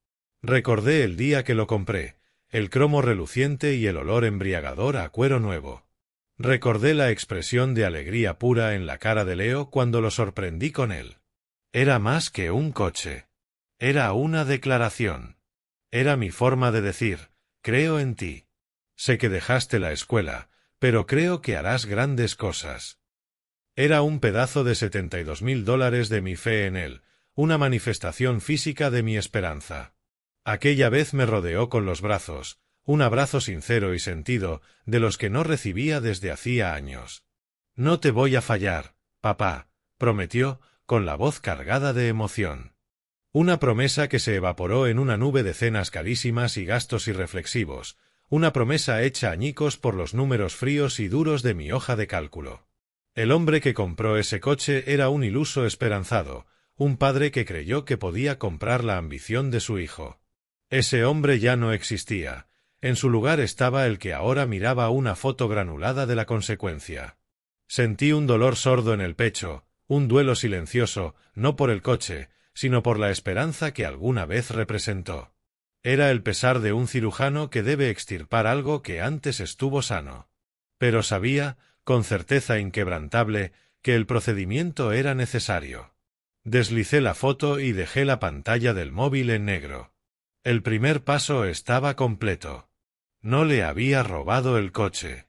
Recordé el día que lo compré, el cromo reluciente y el olor embriagador a cuero nuevo. Recordé la expresión de alegría pura en la cara de Leo cuando lo sorprendí con él. Era más que un coche. Era una declaración. Era mi forma de decir: creo en ti. Sé que dejaste la escuela, pero creo que harás grandes cosas. Era un pedazo de $72,000 de mi fe en él, una manifestación física de mi esperanza. Aquella vez me rodeó con los brazos, un abrazo sincero y sentido, de los que no recibía desde hacía años. No te voy a fallar, papá, prometió, con la voz cargada de emoción. Una promesa que se evaporó en una nube de cenas carísimas y gastos irreflexivos, una promesa hecha añicos por los números fríos y duros de mi hoja de cálculo. El hombre que compró ese coche era un iluso esperanzado, un padre que creyó que podía comprar la ambición de su hijo. Ese hombre ya no existía. En su lugar estaba el que ahora miraba una foto granulada de la consecuencia. Sentí un dolor sordo en el pecho, un duelo silencioso, no por el coche, sino por la esperanza que alguna vez representó. Era el pesar de un cirujano que debe extirpar algo que antes estuvo sano. Pero sabía, con certeza inquebrantable, que el procedimiento era necesario. Deslicé la foto y dejé la pantalla del móvil en negro. El primer paso estaba completo. No le había robado el coche.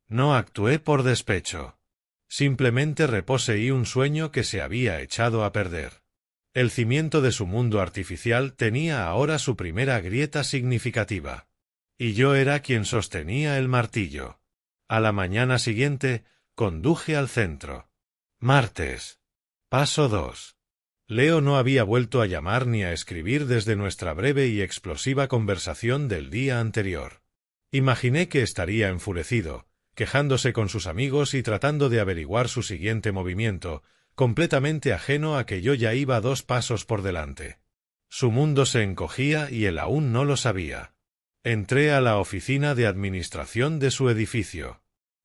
No actué por despecho. Simplemente reposeí un sueño que se había echado a perder. El cimiento de su mundo artificial tenía ahora su primera grieta significativa. Y yo era quien sostenía el martillo. A la mañana siguiente, conduje al centro. Martes. Paso 2. Leo no había vuelto a llamar ni a escribir desde nuestra breve y explosiva conversación del día anterior. Imaginé que estaría enfurecido, quejándose con sus amigos y tratando de averiguar su siguiente movimiento, completamente ajeno a que yo ya iba 2 pasos por delante. Su mundo se encogía y él aún no lo sabía. Entré a la oficina de administración de su edificio.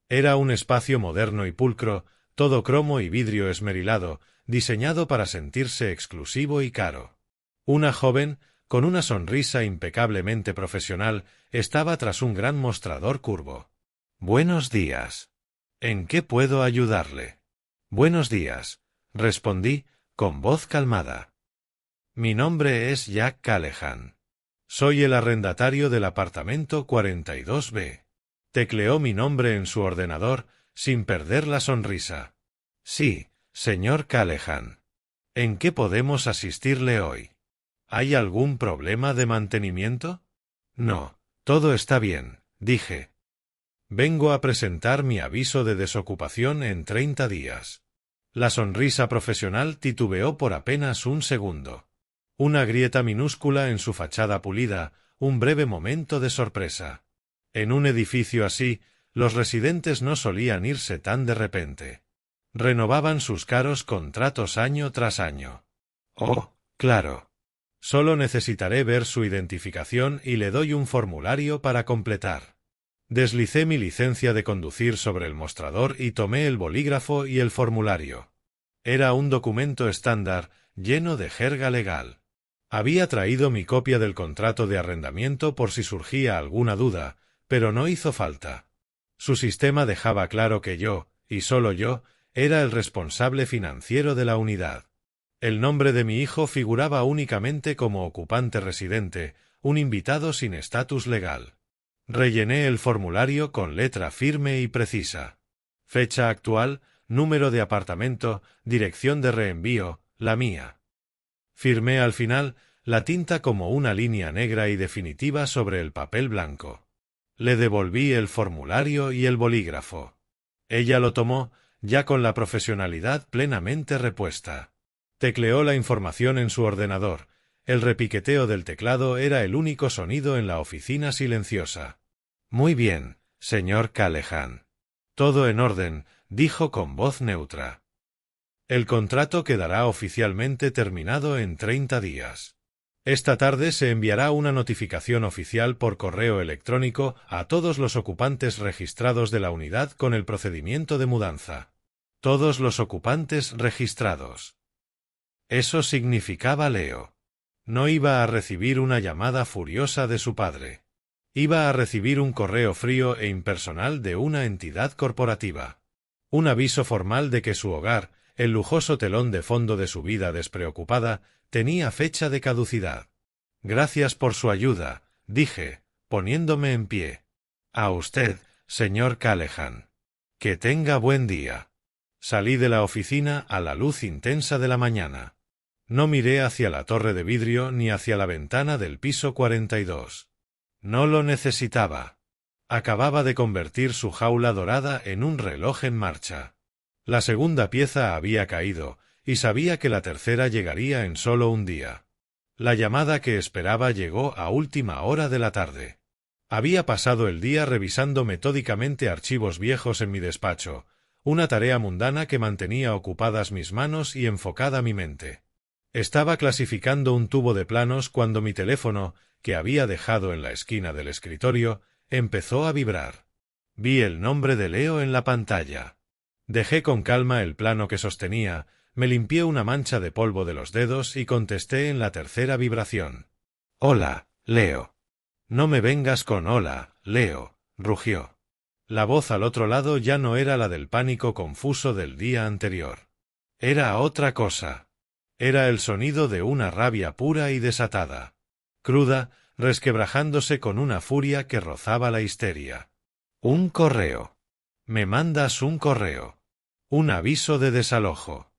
Era un espacio moderno y pulcro, todo cromo y vidrio esmerilado, diseñado para sentirse exclusivo y caro. Una joven, con una sonrisa impecablemente profesional, estaba tras un gran mostrador curvo. «Buenos días. ¿En qué puedo ayudarle?» «Buenos días», respondí, con voz calmada. «Mi nombre es Jack Callahan. Soy el arrendatario del apartamento 42B. Tecleó mi nombre en su ordenador, sin perder la sonrisa. «Sí, señor Callahan. ¿En qué podemos asistirle hoy? ¿Hay algún problema de mantenimiento?» «No, todo está bien», dije. «Vengo a presentar mi aviso de desocupación en 30 días». La sonrisa profesional titubeó por apenas un segundo. Una grieta minúscula en su fachada pulida, un breve momento de sorpresa. En un edificio así, los residentes no solían irse tan de repente. Renovaban sus caros contratos año tras año. «Oh, claro. Solo necesitaré ver su identificación y le doy un formulario para completar». Deslicé mi licencia de conducir sobre el mostrador y tomé el bolígrafo y el formulario. Era un documento estándar, lleno de jerga legal. Había traído mi copia del contrato de arrendamiento por si surgía alguna duda, pero no hizo falta. Su sistema dejaba claro que yo, y solo yo, era el responsable financiero de la unidad. El nombre de mi hijo figuraba únicamente como ocupante residente, un invitado sin estatus legal. Rellené el formulario con letra firme y precisa. Fecha actual, número de apartamento, dirección de reenvío, la mía. Firmé al final, la tinta como una línea negra y definitiva sobre el papel blanco. Le devolví el formulario y el bolígrafo. Ella lo tomó, ya con la profesionalidad plenamente repuesta. Tecleó la información en su ordenador. El repiqueteo del teclado era el único sonido en la oficina silenciosa. «Muy bien, señor Callahan. Todo en orden», dijo con voz neutra. «El contrato quedará oficialmente terminado en 30 días. Esta tarde se enviará una notificación oficial por correo electrónico a todos los ocupantes registrados de la unidad con el procedimiento de mudanza. Todos los ocupantes registrados». Eso significaba Leo. No iba a recibir una llamada furiosa de su padre. Iba a recibir un correo frío e impersonal de una entidad corporativa. Un aviso formal de que su hogar, el lujoso telón de fondo de su vida despreocupada, tenía fecha de caducidad. «Gracias por su ayuda», dije, poniéndome en pie. «A usted, señor Callahan. Que tenga buen día». Salí de la oficina a la luz intensa de la mañana. No miré hacia la torre de vidrio ni hacia la ventana del piso 42. No lo necesitaba. Acababa de convertir su jaula dorada en un reloj en marcha. La segunda pieza había caído, y sabía que la tercera llegaría en solo un día. La llamada que esperaba llegó a última hora de la tarde. Había pasado el día revisando metódicamente archivos viejos en mi despacho, una tarea mundana que mantenía ocupadas mis manos y enfocada mi mente. Estaba clasificando un tubo de planos cuando mi teléfono, que había dejado en la esquina del escritorio, empezó a vibrar. Vi el nombre de Leo en la pantalla. Dejé con calma el plano que sostenía, me limpié una mancha de polvo de los dedos y contesté en la tercera vibración. «Hola, Leo». «No me vengas con hola, Leo», rugió. La voz al otro lado ya no era la del pánico confuso del día anterior. Era otra cosa. Era el sonido de una rabia pura y desatada. Cruda, resquebrajándose con una furia que rozaba la histeria. «Un correo. Me mandas un correo. Un aviso de desalojo.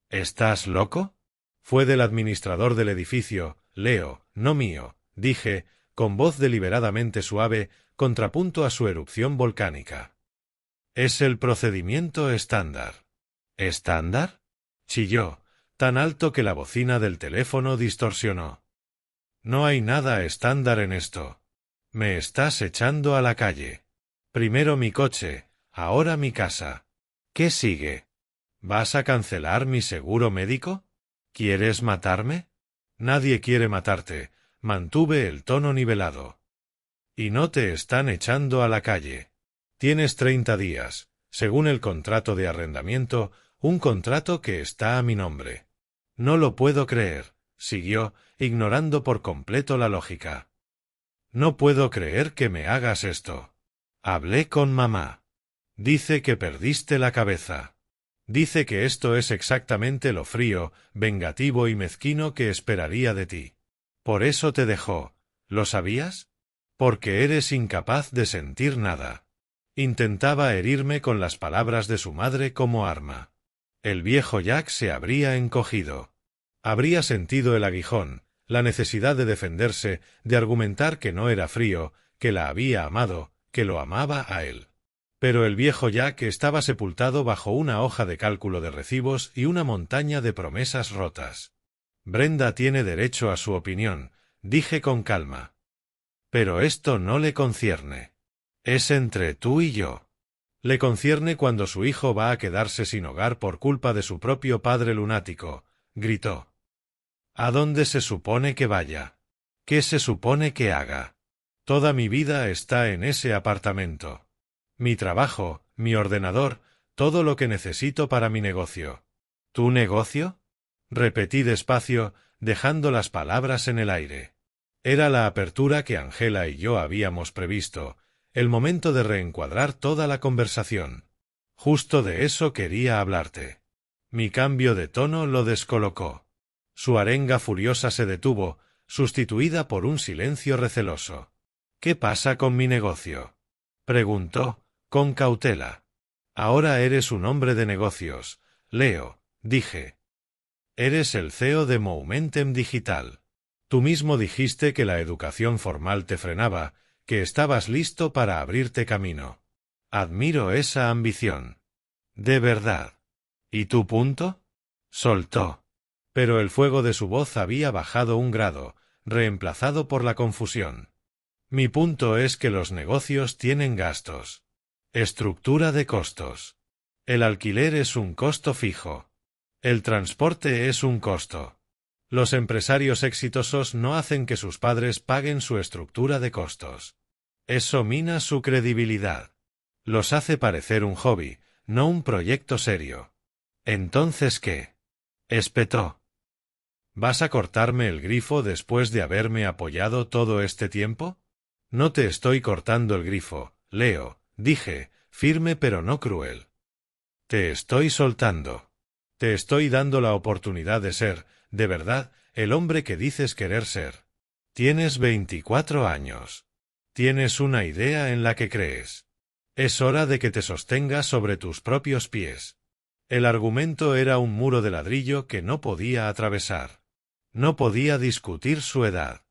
¿Estás loco?» Fue del administrador del edificio, Leo, no mío, dije, con voz deliberadamente suave, contrapunto a su erupción volcánica. «Es el procedimiento estándar». «¿Estándar?», chilló, tan alto que la bocina del teléfono distorsionó. «No hay nada estándar en esto. Me estás echando a la calle. Primero mi coche, ahora mi casa. ¿Qué sigue? ¿Vas a cancelar mi seguro médico? ¿Quieres matarme?» «Nadie quiere matarte», mantuve el tono nivelado. «Y no te están echando a la calle. Tienes 30 días, según el contrato de arrendamiento, un contrato que está a mi nombre». «No lo puedo creer», siguió, ignorando por completo la lógica. «No puedo creer que me hagas esto. Hablé con mamá. Dice que perdiste la cabeza. Dice que esto es exactamente lo frío, vengativo y mezquino que esperaría de ti. Por eso te dejó. ¿Lo sabías? Porque eres incapaz de sentir nada». Intentaba herirme con las palabras de su madre como arma. El viejo Jack se habría encogido. Habría sentido el aguijón, la necesidad de defenderse, de argumentar que no era frío, que la había amado, que lo amaba a él. Pero el viejo Jack estaba sepultado bajo una hoja de cálculo de recibos y una montaña de promesas rotas. «Brenda tiene derecho a su opinión», dije con calma. «Pero esto no le concierne. Es entre tú y yo. Le concierne cuando su hijo va a quedarse sin hogar por culpa de su propio padre lunático», gritó. «¿A dónde se supone que vaya? ¿Qué se supone que haga? Toda mi vida está en ese apartamento. Mi trabajo, mi ordenador, todo lo que necesito para mi negocio». «¿Tu negocio?», repetí despacio, dejando las palabras en el aire. Era la apertura que Angela y yo habíamos previsto, el momento de reencuadrar toda la conversación. «Justo de eso quería hablarte». Mi cambio de tono lo descolocó. Su arenga furiosa se detuvo, sustituida por un silencio receloso. «¿Qué pasa con mi negocio?», preguntó, con cautela. «Ahora eres un hombre de negocios, Leo», dije. «Eres el CEO de Momentum Digital. Tú mismo dijiste que la educación formal te frenaba, que estabas listo para abrirte camino. Admiro esa ambición. De verdad. ¿Y tu punto?», soltó. Pero el fuego de su voz había bajado un grado, reemplazado por la confusión. «Mi punto es que los negocios tienen gastos. Estructura de costos. El alquiler es un costo fijo. El transporte es un costo. Los empresarios exitosos no hacen que sus padres paguen su estructura de costos. Eso mina su credibilidad. Los hace parecer un hobby, no un proyecto serio». «¿Entonces qué?», espetó. «¿Vas a cortarme el grifo después de haberme apoyado todo este tiempo?». «No te estoy cortando el grifo, Leo», dije, firme pero no cruel. «Te estoy soltando. Te estoy dando la oportunidad de ser, de verdad, el hombre que dices querer ser. Tienes 24 años. Tienes una idea en la que crees. Es hora de que te sostengas sobre tus propios pies». El argumento era un muro de ladrillo que no podía atravesar. No podía discutir su edad.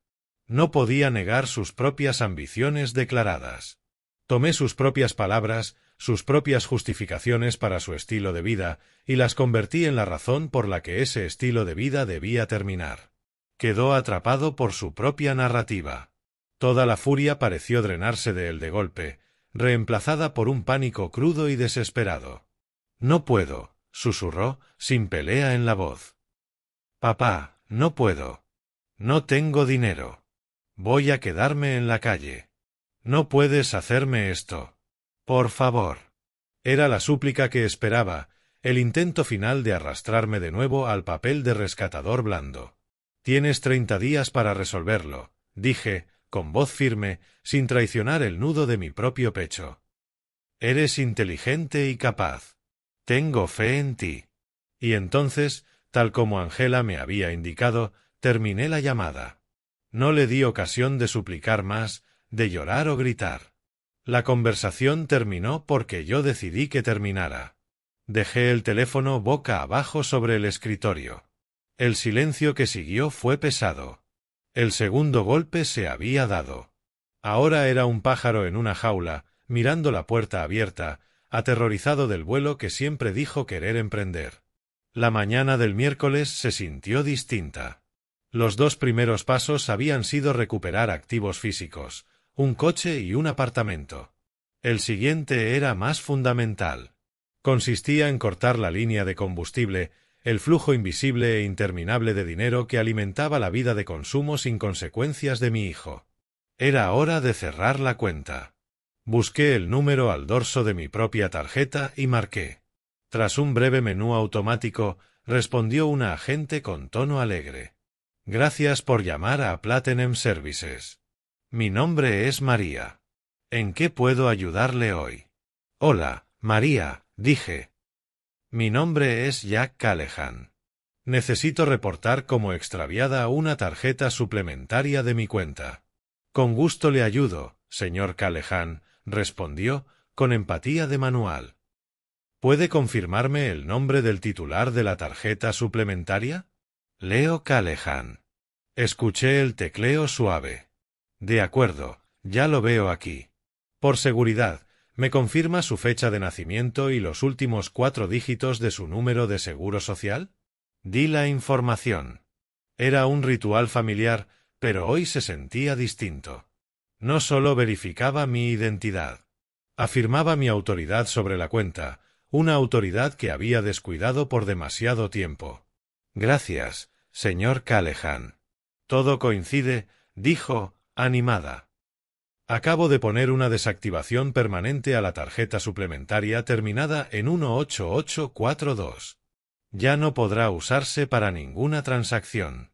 No podía negar sus propias ambiciones declaradas. Tomé sus propias palabras, sus propias justificaciones para su estilo de vida, y las convertí en la razón por la que ese estilo de vida debía terminar. Quedó atrapado por su propia narrativa. Toda la furia pareció drenarse de él de golpe, reemplazada por un pánico crudo y desesperado. «No puedo», susurró, sin pelea en la voz. «Papá», No puedo. No tengo dinero. Voy a quedarme en la calle. No puedes hacerme esto. Por favor. Era la súplica que esperaba, el intento final de arrastrarme de nuevo al papel de rescatador blando. Tienes 30 días para resolverlo, dije, con voz firme, sin traicionar el nudo de mi propio pecho. Eres inteligente y capaz. Tengo fe en ti. Y entonces, tal como Angela me había indicado, terminé la llamada. No le di ocasión de suplicar más, de llorar o gritar. La conversación terminó porque yo decidí que terminara. Dejé el teléfono boca abajo sobre el escritorio. El silencio que siguió fue pesado. El segundo golpe se había dado. Ahora era un pájaro en una jaula, mirando la puerta abierta, aterrorizado del vuelo que siempre dijo querer emprender. La mañana del miércoles se sintió distinta. Los 2 primeros pasos habían sido recuperar activos físicos, un coche y un apartamento. El siguiente era más fundamental. Consistía en cortar la línea de combustible, el flujo invisible e interminable de dinero que alimentaba la vida de consumo sin consecuencias de mi hijo. Era hora de cerrar la cuenta. Busqué el número al dorso de mi propia tarjeta y marqué. Tras un breve menú automático, respondió una agente con tono alegre. Gracias por llamar a Platinum Services. Mi nombre es María. ¿En qué puedo ayudarle hoy? Hola, María, dije. Mi nombre es Jack Callahan. Necesito reportar como extraviada una tarjeta suplementaria de mi cuenta. Con gusto le ayudo, señor Callahan, respondió, con empatía de manual. ¿Puede confirmarme el nombre del titular de la tarjeta suplementaria? Leo Callahan. Escuché el tecleo suave. De acuerdo, ya lo veo aquí. Por seguridad, ¿me confirma su fecha de nacimiento y los últimos 4 dígitos de su número de seguro social? Di la información. Era un ritual familiar, pero hoy se sentía distinto. No solo verificaba mi identidad. Afirmaba mi autoridad sobre la cuenta, una autoridad que había descuidado por demasiado tiempo. Gracias, señor Callahan. Todo coincide, dijo, animada. Acabo de poner una desactivación permanente a la tarjeta suplementaria terminada en 18842. Ya no podrá usarse para ninguna transacción.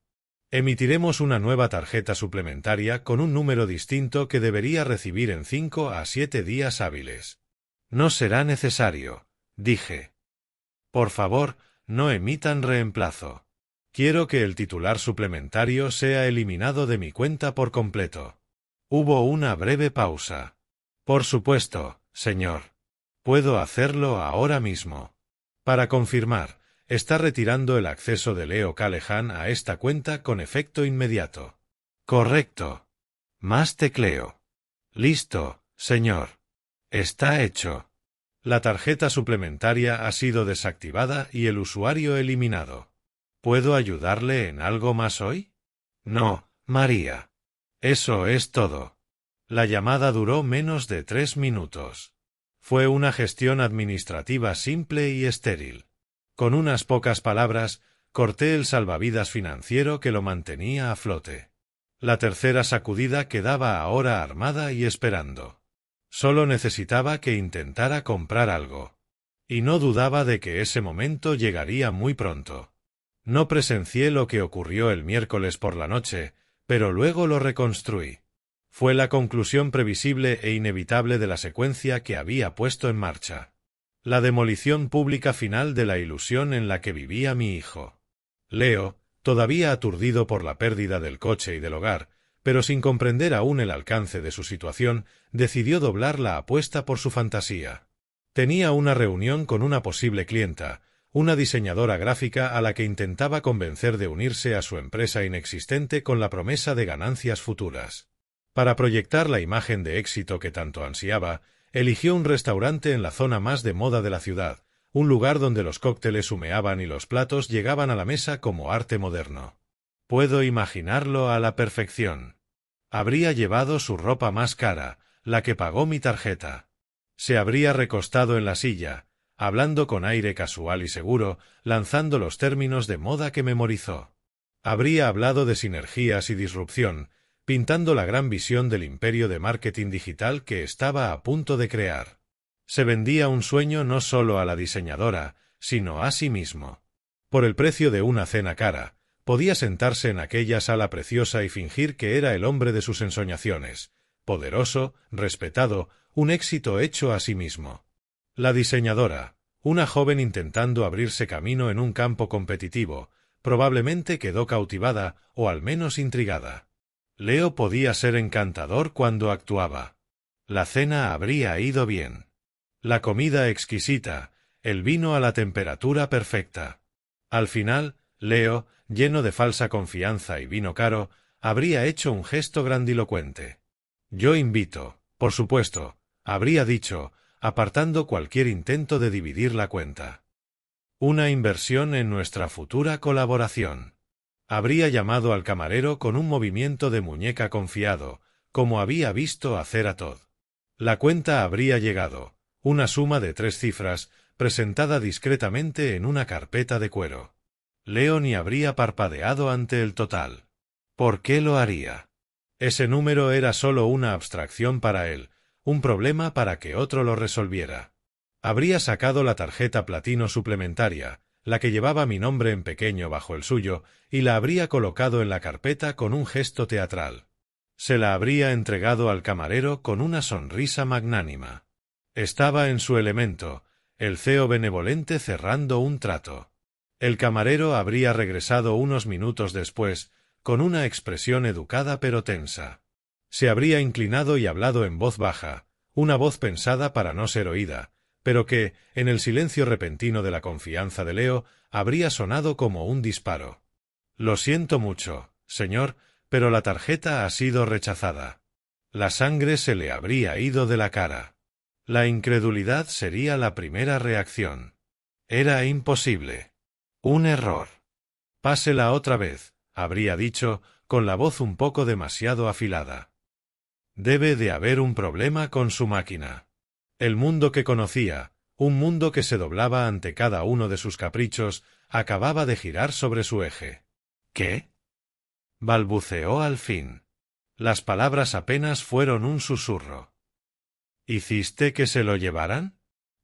Emitiremos una nueva tarjeta suplementaria con un número distinto que debería recibir en 5 a 7 días hábiles. No será necesario, dije. Por favor, no emitan reemplazo. Quiero que el titular suplementario sea eliminado de mi cuenta por completo. Hubo una breve pausa. Por supuesto, señor. Puedo hacerlo ahora mismo. Para confirmar, está retirando el acceso de Leo Callahan a esta cuenta con efecto inmediato. Correcto. Más tecleo. Listo, señor. Está hecho. La tarjeta suplementaria ha sido desactivada y el usuario eliminado. ¿Puedo ayudarle en algo más hoy? No, María. Eso es todo. La llamada duró menos de 3 minutos. Fue una gestión administrativa simple y estéril. Con unas pocas palabras, corté el salvavidas financiero que lo mantenía a flote. La tercera sacudida quedaba ahora armada y esperando. Solo necesitaba que intentara comprar algo. Y no dudaba de que ese momento llegaría muy pronto. No presencié lo que ocurrió el miércoles por la noche, pero luego lo reconstruí. Fue la conclusión previsible e inevitable de la secuencia que había puesto en marcha. La demolición pública final de la ilusión en la que vivía mi hijo. Leo, todavía aturdido por la pérdida del coche y del hogar, pero sin comprender aún el alcance de su situación, decidió doblar la apuesta por su fantasía. Tenía una reunión con una posible clienta, una diseñadora gráfica a la que intentaba convencer de unirse a su empresa inexistente con la promesa de ganancias futuras. Para proyectar la imagen de éxito que tanto ansiaba, eligió un restaurante en la zona más de moda de la ciudad, un lugar donde los cócteles humeaban y los platos llegaban a la mesa como arte moderno. Puedo imaginarlo a la perfección. Habría llevado su ropa más cara, la que pagó mi tarjeta. Se habría recostado en la silla, hablando con aire casual y seguro, lanzando los términos de moda que memorizó. Habría hablado de sinergias y disrupción, pintando la gran visión del imperio de marketing digital que estaba a punto de crear. Se vendía un sueño no solo a la diseñadora, sino a sí mismo. Por el precio de una cena cara, podía sentarse en aquella sala preciosa y fingir que era el hombre de sus ensoñaciones, poderoso, respetado, un éxito hecho a sí mismo. La diseñadora, una joven intentando abrirse camino en un campo competitivo, probablemente quedó cautivada o al menos intrigada. Leo podía ser encantador cuando actuaba. La cena habría ido bien. La comida exquisita, el vino a la temperatura perfecta. Al final, Leo, lleno de falsa confianza y vino caro, habría hecho un gesto grandilocuente. Yo invito, por supuesto, habría dicho, apartando cualquier intento de dividir la cuenta. Una inversión en nuestra futura colaboración. Habría llamado al camarero con un movimiento de muñeca confiado, como había visto hacer a Todd. La cuenta habría llegado, una suma de 3 cifras, presentada discretamente en una carpeta de cuero. Leo ni habría parpadeado ante el total. ¿Por qué lo haría? Ese número era solo una abstracción para él, un problema para que otro lo resolviera. Habría sacado la tarjeta platino suplementaria, la que llevaba mi nombre en pequeño bajo el suyo, y la habría colocado en la carpeta con un gesto teatral. Se la habría entregado al camarero con una sonrisa magnánima. Estaba en su elemento, el CEO benevolente cerrando un trato. El camarero habría regresado unos minutos después, con una expresión educada pero tensa. Se habría inclinado y hablado en voz baja, una voz pensada para no ser oída, pero que, en el silencio repentino de la confianza de Leo, habría sonado como un disparo. Lo siento mucho, señor, pero la tarjeta ha sido rechazada. La sangre se le habría ido de la cara. La incredulidad sería la primera reacción. Era imposible. Un error. Pásela otra vez, habría dicho, con la voz un poco demasiado afilada. Debe de haber un problema con su máquina. El mundo que conocía, un mundo que se doblaba ante cada uno de sus caprichos, acababa de girar sobre su eje. ¿Qué? Balbuceó al fin. Las palabras apenas fueron un susurro. ¿Hiciste que se lo llevaran?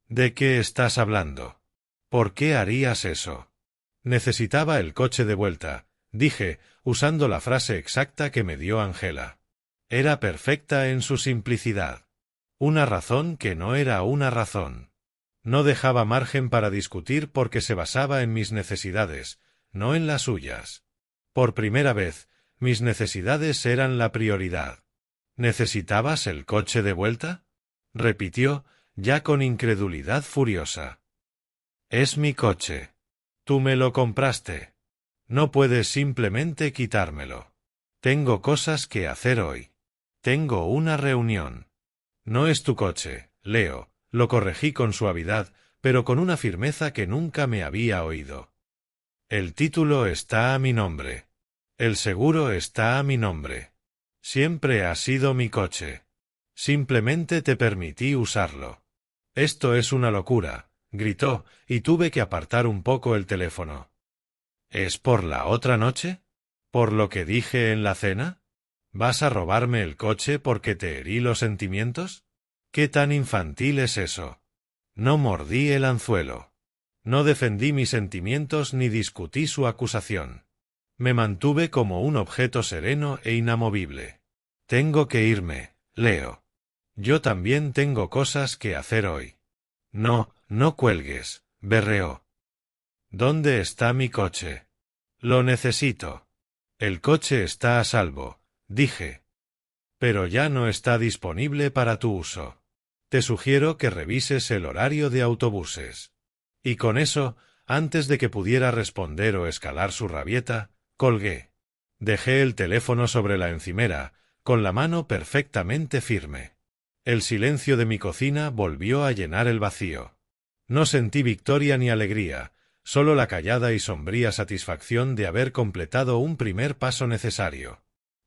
¿De qué estás hablando? ¿Por qué harías eso? Necesitaba el coche de vuelta, dije, usando la frase exacta que me dio Angela. Era perfecta en su simplicidad. Una razón que no era una razón. No dejaba margen para discutir porque se basaba en mis necesidades, no en las suyas. Por primera vez, mis necesidades eran la prioridad. ¿Necesitabas el coche de vuelta? Repitió, ya con incredulidad furiosa. Es mi coche. Tú me lo compraste. No puedes simplemente quitármelo. Tengo cosas que hacer hoy. Tengo una reunión. No es tu coche, Leo, lo corregí con suavidad, pero con una firmeza que nunca me había oído. El título está a mi nombre. El seguro está a mi nombre. Siempre ha sido mi coche. Simplemente te permití usarlo. Esto es una locura, gritó, y tuve que apartar un poco el teléfono. ¿Es por la otra noche? ¿Por lo que dije en la cena? ¿Vas a robarme el coche porque te herí los sentimientos? ¿Qué tan infantil es eso? No mordí el anzuelo. No defendí mis sentimientos ni discutí su acusación. Me mantuve como un objeto sereno e inamovible. Tengo que irme, Leo. Yo también tengo cosas que hacer hoy. No, no cuelgues, berreó. ¿Dónde está mi coche? Lo necesito. El coche está a salvo, dije. Pero ya no está disponible para tu uso. Te sugiero que revises el horario de autobuses. Y con eso, antes de que pudiera responder o escalar su rabieta, colgué. Dejé el teléfono sobre la encimera, con la mano perfectamente firme. El silencio de mi cocina volvió a llenar el vacío. No sentí victoria ni alegría, solo la callada y sombría satisfacción de haber completado un primer paso necesario.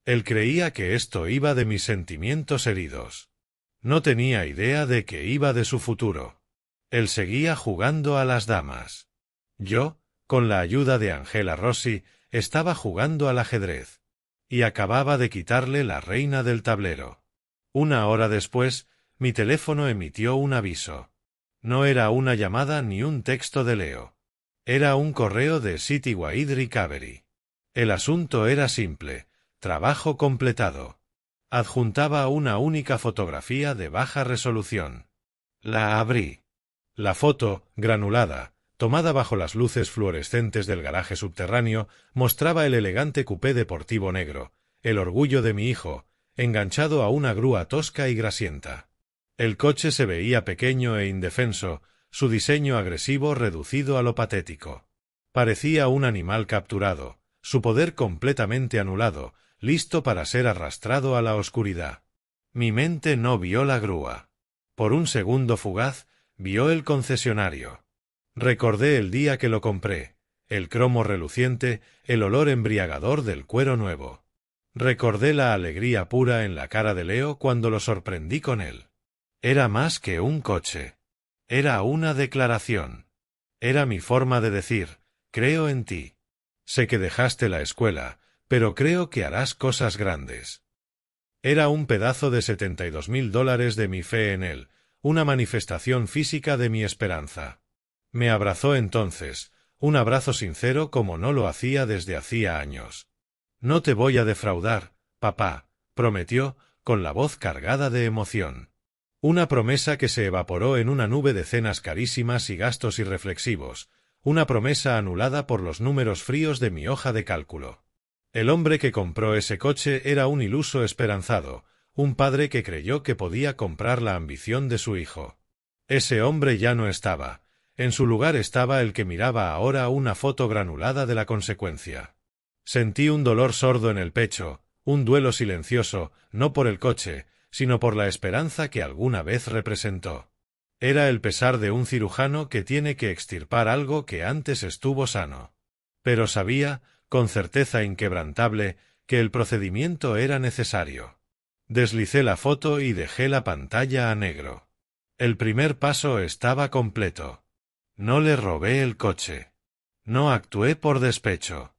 Él creía que esto iba de mis sentimientos heridos. No tenía idea de que iba de su futuro. Él seguía jugando a las damas. Yo, con la ayuda de Angela Rossi, estaba jugando al ajedrez. Y acababa de quitarle la reina del tablero. Una hora después, mi teléfono emitió un aviso. No era una llamada ni un texto de Leo. Era un correo de Citywide Recovery. El asunto era simple: trabajo completado. Adjuntaba una única fotografía de baja resolución. La abrí. La foto, granulada, tomada bajo las luces fluorescentes del garaje subterráneo, mostraba el elegante coupé deportivo negro, el orgullo de mi hijo, enganchado a una grúa tosca y grasienta. El coche se veía pequeño e indefenso, su diseño agresivo reducido a lo patético. Parecía un animal capturado, su poder completamente anulado, listo para ser arrastrado a la oscuridad. Mi mente no vio la grúa. Por un segundo fugaz, vio el concesionario. Recordé el día que lo compré, el cromo reluciente, el olor embriagador del cuero nuevo. Recordé la alegría pura en la cara de Leo cuando lo sorprendí con él. Era más que un coche. Era una declaración. Era mi forma de decir: creo en ti. Sé que dejaste la escuela, pero creo que harás cosas grandes. Era un pedazo de $72,000 de mi fe en él, una manifestación física de mi esperanza. Me abrazó entonces, un abrazo sincero como no lo hacía desde hacía años. No te voy a defraudar, papá, prometió, con la voz cargada de emoción. Una promesa que se evaporó en una nube de cenas carísimas y gastos irreflexivos, una promesa anulada por los números fríos de mi hoja de cálculo. El hombre que compró ese coche era un iluso esperanzado, un padre que creyó que podía comprar la ambición de su hijo. Ese hombre ya no estaba. En su lugar estaba el que miraba ahora una foto granulada de la consecuencia. Sentí un dolor sordo en el pecho, un duelo silencioso, no por el coche, sino por la esperanza que alguna vez representó. Era el pesar de un cirujano que tiene que extirpar algo que antes estuvo sano. Pero sabía, con certeza inquebrantable, que el procedimiento era necesario. Deslicé la foto y dejé la pantalla a negro. El primer paso estaba completo. No le robé el coche. No actué por despecho.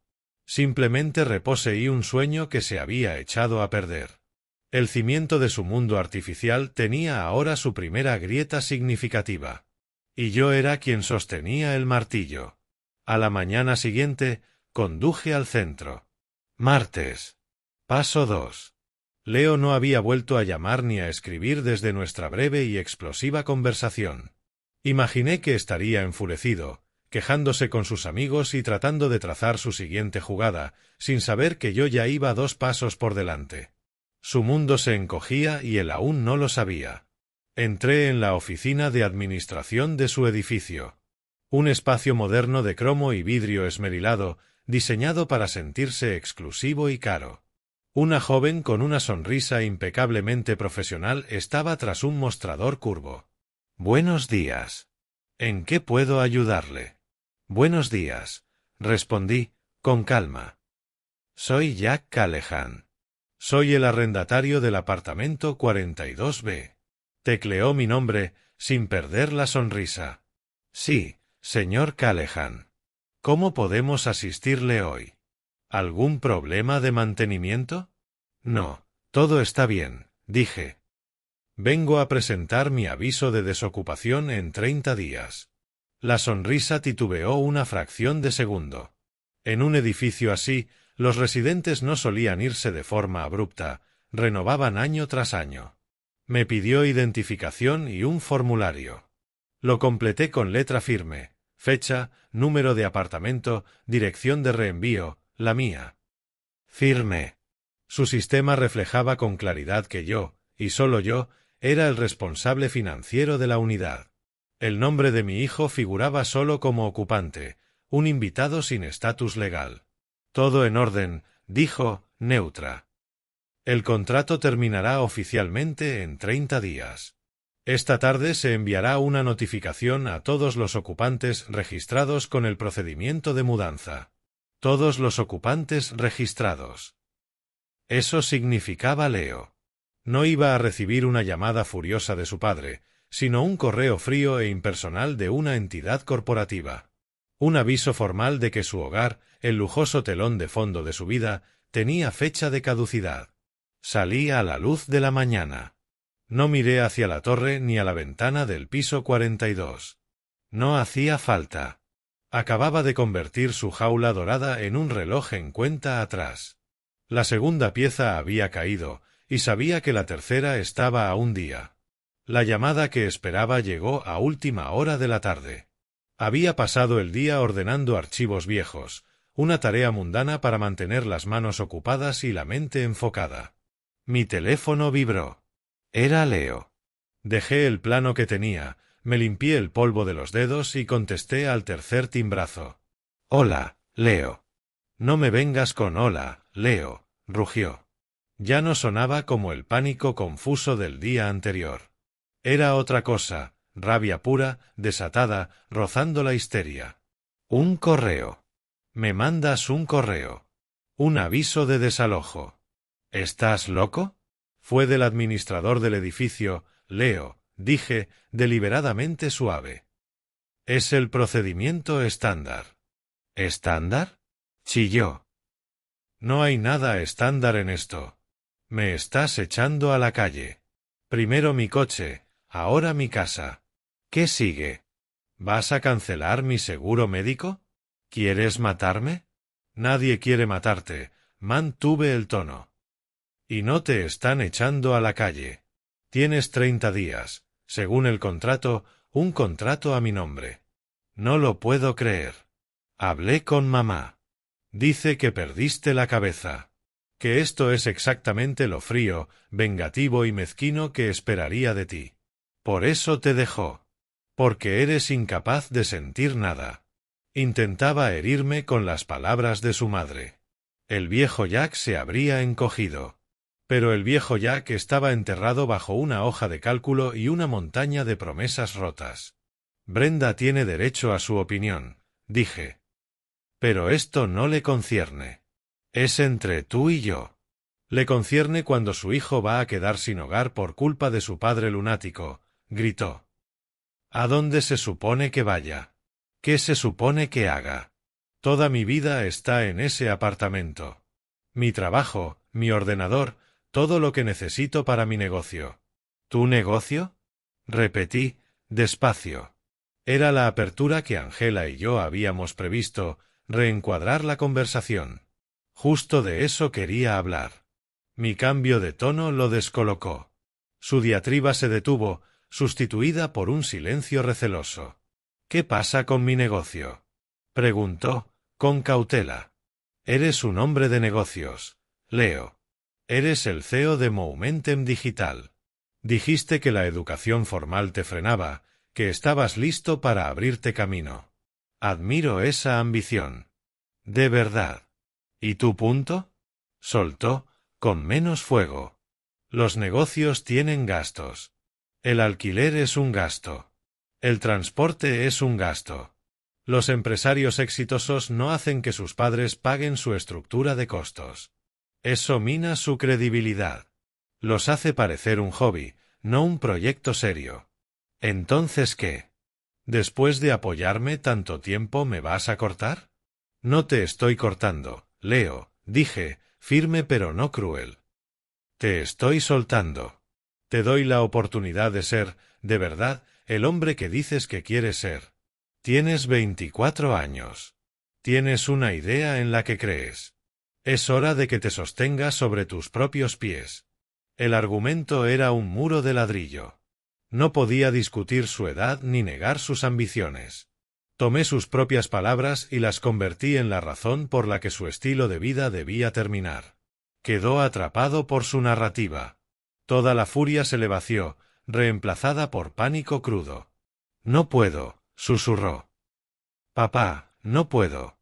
Simplemente reposeí un sueño que se había echado a perder. El cimiento de su mundo artificial tenía ahora su primera grieta significativa. Y yo era quien sostenía el martillo. A la mañana siguiente, conduje al centro. Martes. Paso 2. Leo no había vuelto a llamar ni a escribir desde nuestra breve y explosiva conversación. Imaginé que estaría enfurecido, quejándose con sus amigos y tratando de trazar su siguiente jugada, sin saber que yo ya iba 2 pasos por delante. Su mundo se encogía y él aún no lo sabía. Entré en la oficina de administración de su edificio. Un espacio moderno de cromo y vidrio esmerilado, diseñado para sentirse exclusivo y caro. Una joven con una sonrisa impecablemente profesional estaba tras un mostrador curvo. «Buenos días. ¿En qué puedo ayudarle?» «Buenos días», respondí, con calma. «Soy Jack Callahan. Soy el arrendatario del apartamento 42B. Tecleó mi nombre, sin perder la sonrisa. Sí, señor Callahan. ¿Cómo podemos asistirle hoy? ¿Algún problema de mantenimiento? No, todo está bien, dije. Vengo a presentar mi aviso de desocupación en 30 días. La sonrisa titubeó una fracción de segundo. En un edificio así, los residentes no solían irse de forma abrupta, renovaban año tras año. Me pidió identificación y un formulario. Lo completé con letra firme, fecha, número de apartamento, dirección de reenvío, la mía. Firmé. Su sistema reflejaba con claridad que yo, y solo yo, era el responsable financiero de la unidad. El nombre de mi hijo figuraba solo como ocupante, un invitado sin estatus legal. Todo en orden, dijo, neutra. El contrato terminará oficialmente en 30 días. Esta tarde se enviará una notificación a todos los ocupantes registrados con el procedimiento de mudanza. Todos los ocupantes registrados. Eso significaba Leo. No iba a recibir una llamada furiosa de su padre, sino un correo frío e impersonal de una entidad corporativa. Un aviso formal de que su hogar, el lujoso telón de fondo de su vida, tenía fecha de caducidad. Salí a la luz de la mañana. No miré hacia la torre ni a la ventana del piso 42. No hacía falta. Acababa de convertir su jaula dorada en un reloj en cuenta atrás. La segunda pieza había caído, y sabía que la tercera estaba a un día. La llamada que esperaba llegó a última hora de la tarde. Había pasado el día ordenando archivos viejos, una tarea mundana para mantener las manos ocupadas y la mente enfocada. Mi teléfono vibró. Era Leo. Dejé el plano que tenía, me limpié el polvo de los dedos y contesté al tercer timbrazo. Hola, Leo. No me vengas con hola, Leo, rugió. Ya no sonaba como el pánico confuso del día anterior. Era otra cosa, rabia pura, desatada, rozando la histeria. Un correo. Me mandas un correo. Un aviso de desalojo. ¿Estás loco? Fue del administrador del edificio, Leo, dije, deliberadamente suave. Es el procedimiento estándar. ¿Estándar? Chilló. No hay nada estándar en esto. Me estás echando a la calle. Primero mi coche, ahora mi casa. ¿Qué sigue? ¿Vas a cancelar mi seguro médico? ¿Quieres matarme? Nadie quiere matarte, mantuve el tono. Y no te están echando a la calle. Tienes 30 días, según el contrato, un contrato a mi nombre. No lo puedo creer. Hablé con mamá. Dice que perdiste la cabeza. Que esto es exactamente lo frío, vengativo y mezquino que esperaría de ti. Por eso te dejó. Porque eres incapaz de sentir nada. Intentaba herirme con las palabras de su madre. El viejo Jack se habría encogido. Pero el viejo Jack estaba enterrado bajo una hoja de cálculo y una montaña de promesas rotas. Brenda tiene derecho a su opinión, dije. Pero esto no le concierne. Es entre tú y yo. Le concierne cuando su hijo va a quedar sin hogar por culpa de su padre lunático, gritó. ¿A dónde se supone que vaya? ¿Qué se supone que haga? Toda mi vida está en ese apartamento. Mi trabajo, mi ordenador, todo lo que necesito para mi negocio. ¿Tu negocio? Repetí, despacio. Era la apertura que Angela y yo habíamos previsto, reencuadrar la conversación. Justo de eso quería hablar. Mi cambio de tono lo descolocó. Su diatriba se detuvo, sustituida por un silencio receloso. ¿Qué pasa con mi negocio? Preguntó, con cautela. Eres un hombre de negocios, Leo. Eres el CEO de Momentum Digital. Dijiste que la educación formal te frenaba, que estabas listo para abrirte camino. Admiro esa ambición. De verdad. ¿Y tu punto? Soltó, con menos fuego. Los negocios tienen gastos. El alquiler es un gasto. El transporte es un gasto. Los empresarios exitosos no hacen que sus padres paguen su estructura de costos. Eso mina su credibilidad. Los hace parecer un hobby, no un proyecto serio. ¿Entonces qué? ¿Después de apoyarme tanto tiempo me vas a cortar? No te estoy cortando, Leo, dije, firme pero no cruel. Te estoy soltando. Te doy la oportunidad de ser, de verdad, el hombre que dices que quieres ser. Tienes 24 años. Tienes una idea en la que crees. Es hora de que te sostengas sobre tus propios pies. El argumento era un muro de ladrillo. No podía discutir su edad ni negar sus ambiciones. Tomé sus propias palabras y las convertí en la razón por la que su estilo de vida debía terminar. Quedó atrapado por su narrativa. Toda la furia se le vació, reemplazada por pánico crudo. No puedo, susurró. Papá, no puedo.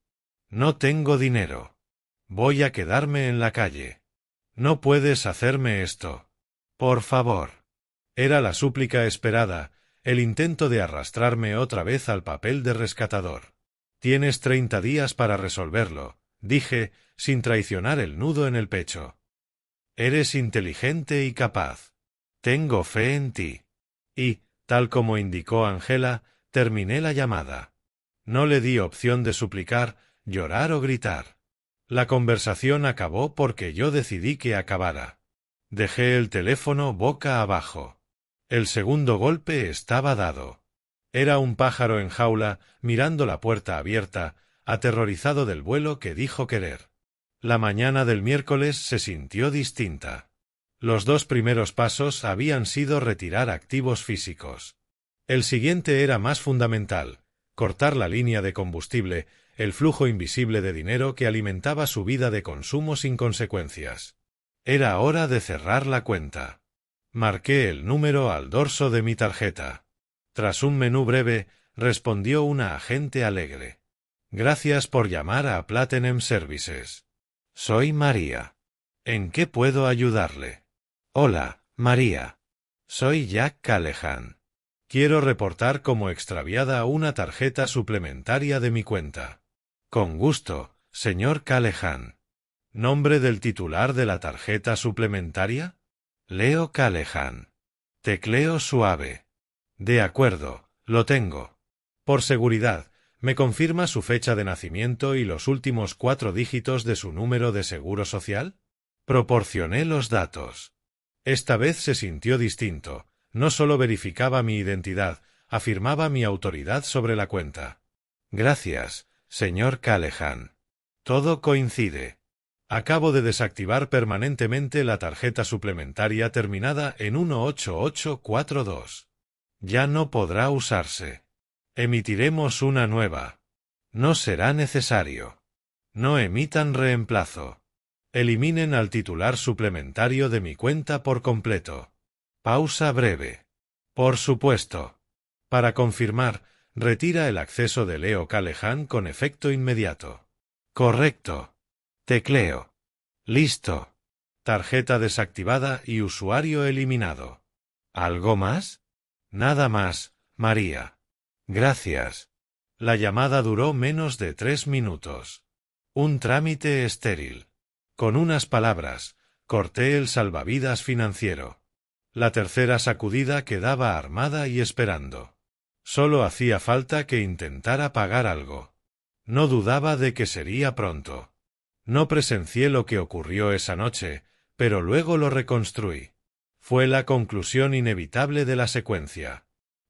No tengo dinero. Voy a quedarme en la calle. No puedes hacerme esto. Por favor. Era la súplica esperada, el intento de arrastrarme otra vez al papel de rescatador. Tienes 30 días para resolverlo, dije, sin traicionar el nudo en el pecho. Eres inteligente y capaz. Tengo fe en ti. Y, tal como indicó Angela, terminé la llamada. No le di opción de suplicar, llorar o gritar. La conversación acabó porque yo decidí que acabara. Dejé el teléfono boca abajo. El segundo golpe estaba dado. Era un pájaro en jaula, mirando la puerta abierta, aterrorizado del vuelo que dijo querer. La mañana del miércoles se sintió distinta. Los 2 primeros pasos habían sido retirar activos físicos. El siguiente era más fundamental: cortar la línea de combustible, el flujo invisible de dinero que alimentaba su vida de consumo sin consecuencias. Era hora de cerrar la cuenta. Marqué el número al dorso de mi tarjeta. Tras un menú breve, respondió una agente alegre. Gracias por llamar a Platinum Services. Soy María. ¿En qué puedo ayudarle? Hola, María. Soy Jack Callahan. Quiero reportar como extraviada una tarjeta suplementaria de mi cuenta. Con gusto, señor Callahan. ¿Nombre del titular de la tarjeta suplementaria? Leo Callahan. Tecleo suave. De acuerdo, lo tengo. Por seguridad, ¿me confirma su fecha de nacimiento y los últimos 4 dígitos de su número de seguro social? Proporcioné los datos. Esta vez se sintió distinto. No solo verificaba mi identidad, afirmaba mi autoridad sobre la cuenta. Gracias, señor Callahan. Todo coincide. Acabo de desactivar permanentemente la tarjeta suplementaria terminada en 18842. Ya no podrá usarse. Emitiremos una nueva. No será necesario. No emitan reemplazo. Eliminen al titular suplementario de mi cuenta por completo. Pausa breve. Por supuesto. Para confirmar, retira el acceso de Leo Callahan con efecto inmediato. Correcto. Tecleo. Listo. Tarjeta desactivada y usuario eliminado. ¿Algo más? Nada más, María. Gracias. La llamada duró menos de 3 minutos. Un trámite estéril. Con unas palabras, corté el salvavidas financiero. La tercera sacudida quedaba armada y esperando. Solo hacía falta que intentara pagar algo. No dudaba de que sería pronto. No presencié lo que ocurrió esa noche, pero luego lo reconstruí. Fue la conclusión inevitable de la secuencia.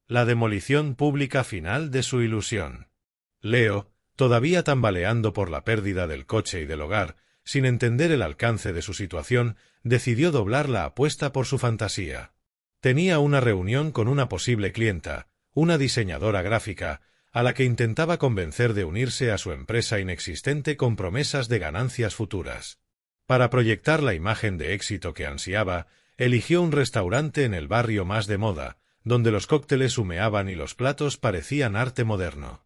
La demolición pública final de su ilusión. Leo, todavía tambaleando por la pérdida del coche y del hogar, sin entender el alcance de su situación, decidió doblar la apuesta por su fantasía. Tenía una reunión con una posible clienta, una diseñadora gráfica, a la que intentaba convencer de unirse a su empresa inexistente con promesas de ganancias futuras. Para proyectar la imagen de éxito que ansiaba, eligió un restaurante en el barrio más de moda, donde los cócteles humeaban y los platos parecían arte moderno.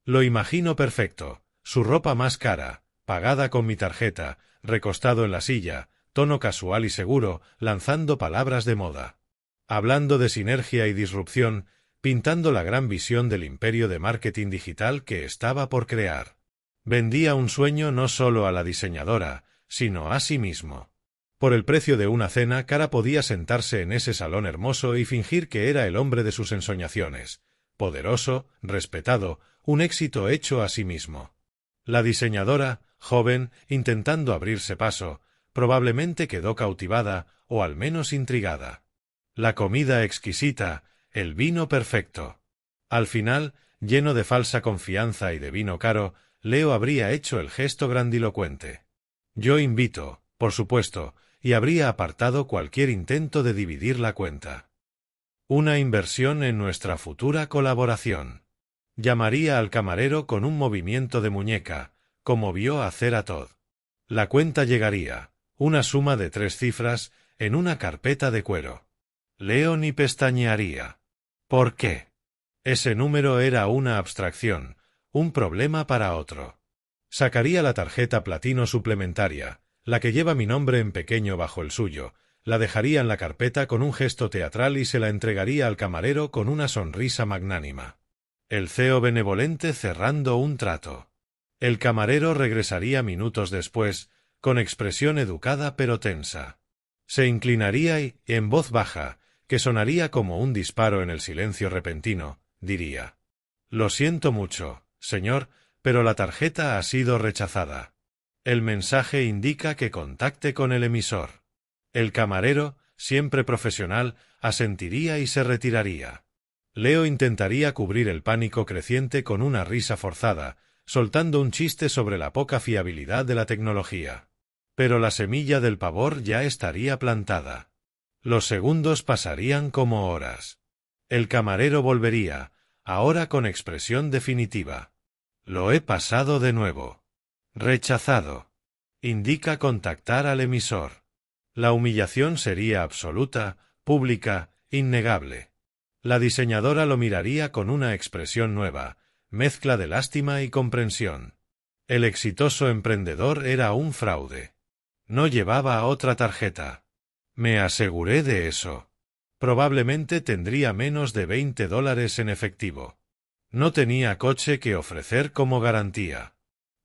Lo imagino perfecto, su ropa más cara, pagada con mi tarjeta, recostado en la silla, tono casual y seguro, lanzando palabras de moda. Hablando de sinergia y disrupción, pintando la gran visión del imperio de marketing digital que estaba por crear. Vendía un sueño no solo a la diseñadora, sino a sí mismo. Por el precio de una cena, Cara podía sentarse en ese salón hermoso y fingir que era el hombre de sus ensoñaciones, poderoso, respetado, un éxito hecho a sí mismo. La diseñadora, joven, intentando abrirse paso, probablemente quedó cautivada, o al menos intrigada. La comida exquisita, el vino perfecto. Al final, lleno de falsa confianza y de vino caro, Leo habría hecho el gesto grandilocuente. Yo invito, por supuesto, y habría apartado cualquier intento de dividir la cuenta. Una inversión en nuestra futura colaboración. Llamaría al camarero con un movimiento de muñeca, como vio hacer a Todd. La cuenta llegaría, una suma de 3 cifras, en una carpeta de cuero. Leo ni pestañearía. ¿Por qué? Ese número era una abstracción, un problema para otro. Sacaría la tarjeta platino suplementaria, la que lleva mi nombre en pequeño bajo el suyo, la dejaría en la carpeta con un gesto teatral y se la entregaría al camarero con una sonrisa magnánima. El CEO benevolente cerrando un trato. El camarero regresaría minutos después, con expresión educada pero tensa. Se inclinaría y, en voz baja, que sonaría como un disparo en el silencio repentino, diría: «Lo siento mucho, Señor, pero la tarjeta ha sido rechazada. El mensaje indica que contacte con el emisor. El camarero, siempre profesional, asentiría y se retiraría. Leo intentaría cubrir el pánico creciente con una risa forzada, soltando un chiste sobre la poca fiabilidad de la tecnología. Pero la semilla del pavor ya estaría plantada. Los segundos pasarían como horas. El camarero volvería, ahora con expresión definitiva. Lo he pasado de nuevo. Rechazado. Indica contactar al emisor. La humillación sería absoluta, pública, innegable. La diseñadora lo miraría con una expresión nueva, mezcla de lástima y comprensión. El exitoso emprendedor era un fraude. No llevaba otra tarjeta. Me aseguré de eso. Probablemente tendría menos de $20 en efectivo. No tenía coche que ofrecer como garantía.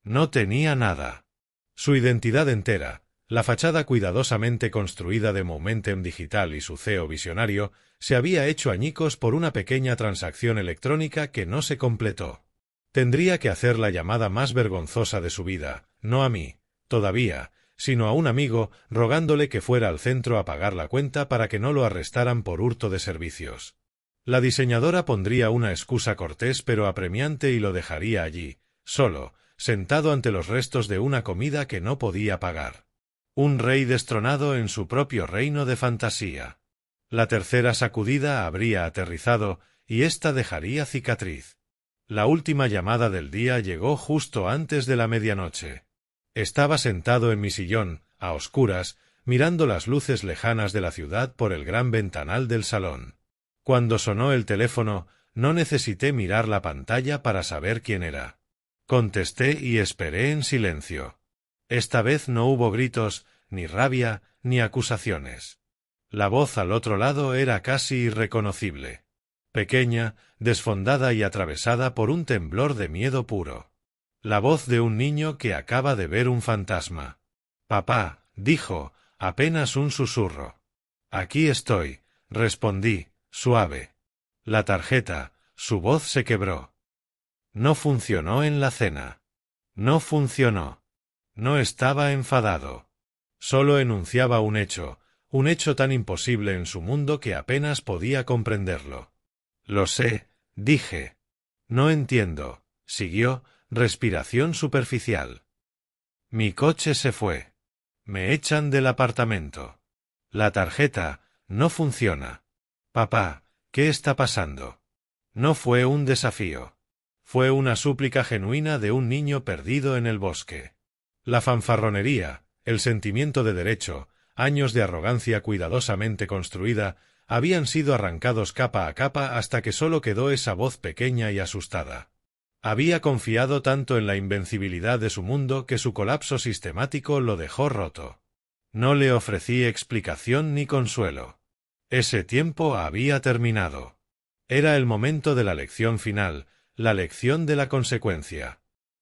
No tenía nada. Su identidad entera, la fachada cuidadosamente construida de Momentum Digital y su CEO visionario, se había hecho añicos por una pequeña transacción electrónica que no se completó. Tendría que hacer la llamada más vergonzosa de su vida, no a mí, todavía, sino a un amigo, rogándole que fuera al centro a pagar la cuenta para que no lo arrestaran por hurto de servicios. La diseñadora pondría una excusa cortés pero apremiante y lo dejaría allí, solo, sentado ante los restos de una comida que no podía pagar. Un rey destronado en su propio reino de fantasía. La tercera sacudida habría aterrizado, y ésta dejaría cicatriz. La última llamada del día llegó justo antes de la medianoche. Estaba sentado en mi sillón, a oscuras, mirando las luces lejanas de la ciudad por el gran ventanal del salón. Cuando sonó el teléfono, no necesité mirar la pantalla para saber quién era. Contesté y esperé en silencio. Esta vez no hubo gritos, ni rabia, ni acusaciones. La voz al otro lado era casi irreconocible. Pequeña, desfondada y atravesada por un temblor de miedo puro. La voz de un niño que acaba de ver un fantasma. «Papá», dijo, apenas un susurro. «Aquí estoy», respondí, suave. La tarjeta, su voz se quebró. No funcionó en la cena. No funcionó. No estaba enfadado. Solo enunciaba un hecho tan imposible en su mundo que apenas podía comprenderlo. «Lo sé», dije. «No entiendo», siguió, respiración superficial. «Mi coche se fue. Me echan del apartamento. La tarjeta no funciona. Papá, ¿qué está pasando?» No fue un desafío. Fue una súplica genuina de un niño perdido en el bosque. La fanfarronería, el sentimiento de derecho, años de arrogancia cuidadosamente construida, habían sido arrancados capa a capa hasta que solo quedó esa voz pequeña y asustada. Había confiado tanto en la invencibilidad de su mundo que su colapso sistemático lo dejó roto. No le ofrecí explicación ni consuelo. Ese tiempo había terminado. Era el momento de la lección final, la lección de la consecuencia.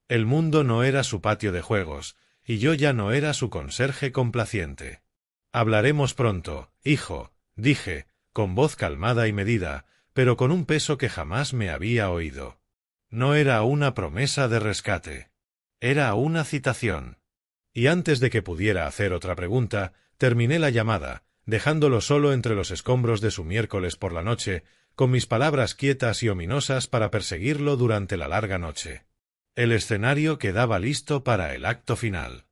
El mundo no era su patio de juegos, y yo ya no era su conserje complaciente. «Hablaremos pronto, hijo», dije, con voz calmada y medida, pero con un peso que jamás me había oído. No era una promesa de rescate. Era una citación. Y antes de que pudiera hacer otra pregunta, terminé la llamada, dejándolo solo entre los escombros de su miércoles por la noche, con mis palabras quietas y ominosas para perseguirlo durante la larga noche. El escenario quedaba listo para el acto final.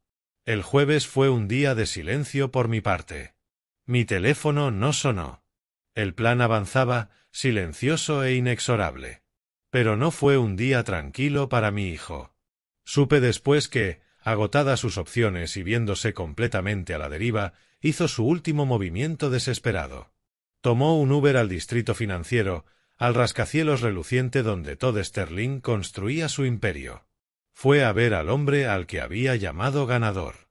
El jueves fue un día de silencio por mi parte. Mi teléfono no sonó. El plan avanzaba, silencioso e inexorable. Pero no fue un día tranquilo para mi hijo. Supe después que, agotadas sus opciones y viéndose completamente a la deriva, hizo su último movimiento desesperado. Tomó un Uber al distrito financiero, al rascacielos reluciente donde Todd Sterling construía su imperio. Fue a ver al hombre al que había llamado ganador.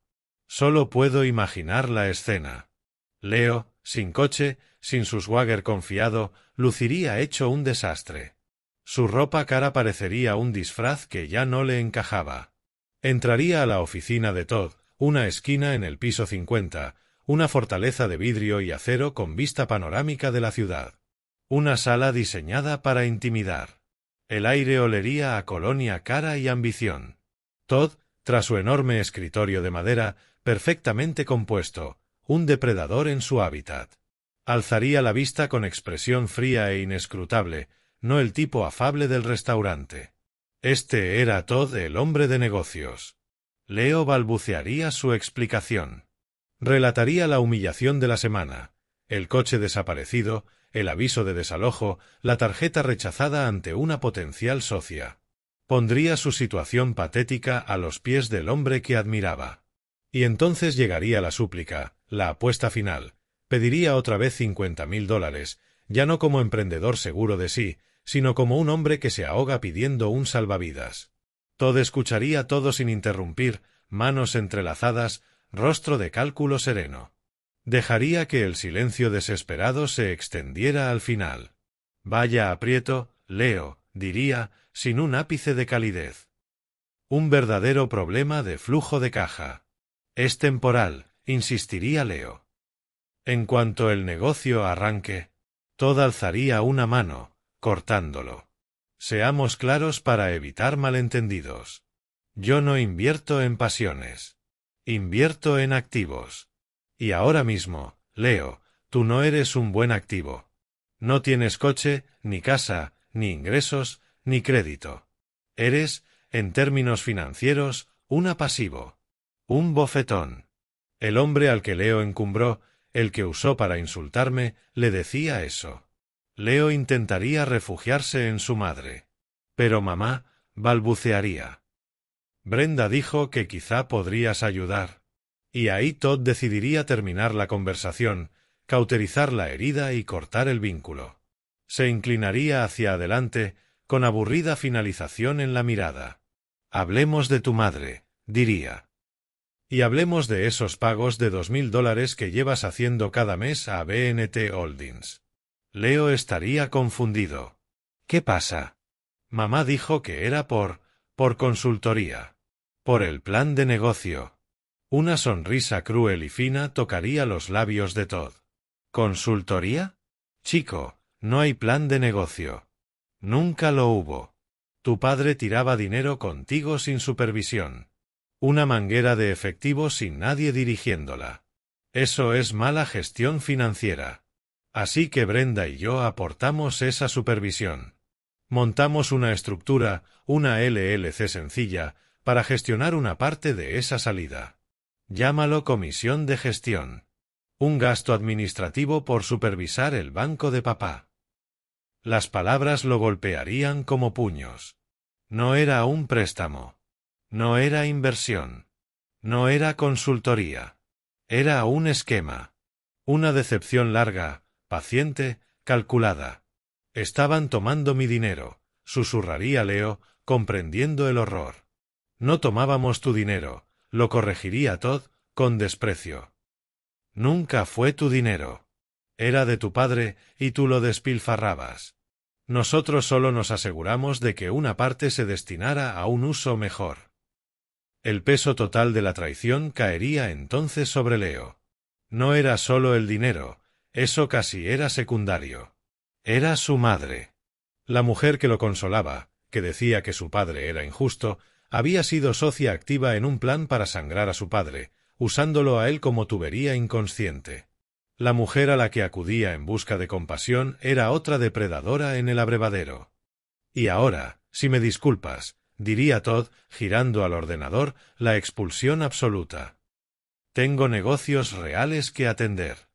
Solo puedo imaginar la escena. Leo, sin coche, sin su swagger confiado, luciría hecho un desastre. Su ropa cara parecería un disfraz que ya no le encajaba. Entraría a la oficina de Todd, una esquina en el piso 50, una fortaleza de vidrio y acero con vista panorámica de la ciudad. Una sala diseñada para intimidar. El aire olería a colonia cara y ambición. Todd, tras su enorme escritorio de madera, perfectamente compuesto, un depredador en su hábitat. Alzaría la vista con expresión fría e inescrutable, no el tipo afable del restaurante. Este era Todd, el hombre de negocios. Leo balbucearía su explicación. Relataría la humillación de la semana, el coche desaparecido, el aviso de desalojo, la tarjeta rechazada ante una potencial socia. Pondría su situación patética a los pies del hombre que admiraba. Y entonces llegaría la súplica, la apuesta final. Pediría otra vez $50,000, ya no como emprendedor seguro de sí, sino como un hombre que se ahoga pidiendo un salvavidas. Todd escucharía todo sin interrumpir, manos entrelazadas, rostro de cálculo sereno. Dejaría que el silencio desesperado se extendiera al final. Vaya aprieto, Leo, diría, sin un ápice de calidez. Un verdadero problema de flujo de caja. Es temporal, insistiría Leo. En cuanto el negocio arranque, Todd alzaría una mano, cortándolo. Seamos claros para evitar malentendidos. Yo no invierto en pasiones. Invierto en activos. Y ahora mismo, Leo, tú no eres un buen activo. No tienes coche, ni casa, ni ingresos, ni crédito. Eres, en términos financieros, un pasivo. Un bofetón. El hombre al que Leo encumbró, el que usó para insultarme, le decía eso. Leo intentaría refugiarse en su madre. Pero mamá, balbucearía. Brenda dijo que quizá podrías ayudar. Y ahí Todd decidiría terminar la conversación, cauterizar la herida y cortar el vínculo. Se inclinaría hacia adelante, con aburrida finalización en la mirada. Hablemos de tu madre, diría. Y hablemos de esos pagos de $2,000 que llevas haciendo cada mes a B&T Holdings. Leo estaría confundido. ¿Qué pasa? Mamá dijo que era por consultoría. Por el plan de negocio. Una sonrisa cruel y fina tocaría los labios de Todd. ¿Consultoría? Chico, no hay plan de negocio. Nunca lo hubo. Tu padre tiraba dinero contigo sin supervisión. Una manguera de efectivo sin nadie dirigiéndola. Eso es mala gestión financiera. Así que Brenda y yo aportamos esa supervisión. Montamos una estructura, una LLC sencilla, para gestionar una parte de esa salida. Llámalo comisión de gestión. Un gasto administrativo por supervisar el banco de papá. Las palabras lo golpearían como puños. No era un préstamo. No era inversión. No era consultoría. Era un esquema. Una decepción larga, paciente, calculada. Estaban tomando mi dinero, susurraría Leo, comprendiendo el horror. No tomábamos tu dinero, lo corregiría Todd, con desprecio. Nunca fue tu dinero. Era de tu padre, y tú lo despilfarrabas. Nosotros solo nos aseguramos de que una parte se destinara a un uso mejor. El peso total de la traición caería entonces sobre Leo. No era solo el dinero, eso casi era secundario. Era su madre. La mujer que lo consolaba, que decía que su padre era injusto, había sido socia activa en un plan para sangrar a su padre, usándolo a él como tubería inconsciente. La mujer a la que acudía en busca de compasión era otra depredadora en el abrevadero. Y ahora, si me disculpas, diría Todd, girando al ordenador, la expulsión absoluta. Tengo negocios reales que atender.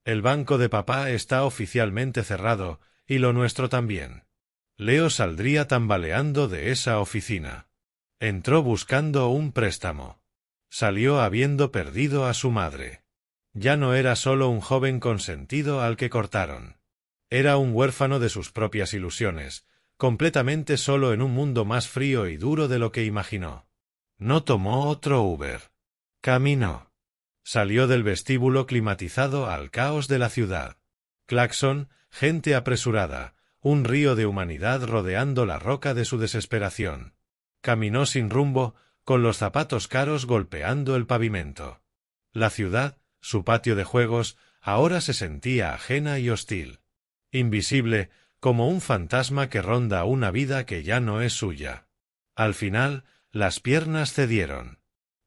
El banco de papá está oficialmente cerrado, y lo nuestro también. Leo saldría tambaleando de esa oficina. Entró buscando un préstamo. Salió habiendo perdido a su madre. Ya no era solo un joven consentido al que cortaron. Era un huérfano de sus propias ilusiones, completamente solo en un mundo más frío y duro de lo que imaginó. No tomó otro Uber. Caminó. Salió del vestíbulo climatizado al caos de la ciudad. Claxon, gente apresurada, un río de humanidad rodeando la roca de su desesperación. Caminó sin rumbo, con los zapatos caros golpeando el pavimento. La ciudad, su patio de juegos, ahora se sentía ajena y hostil. Invisible, como un fantasma que ronda una vida que ya no es suya. Al final, las piernas cedieron.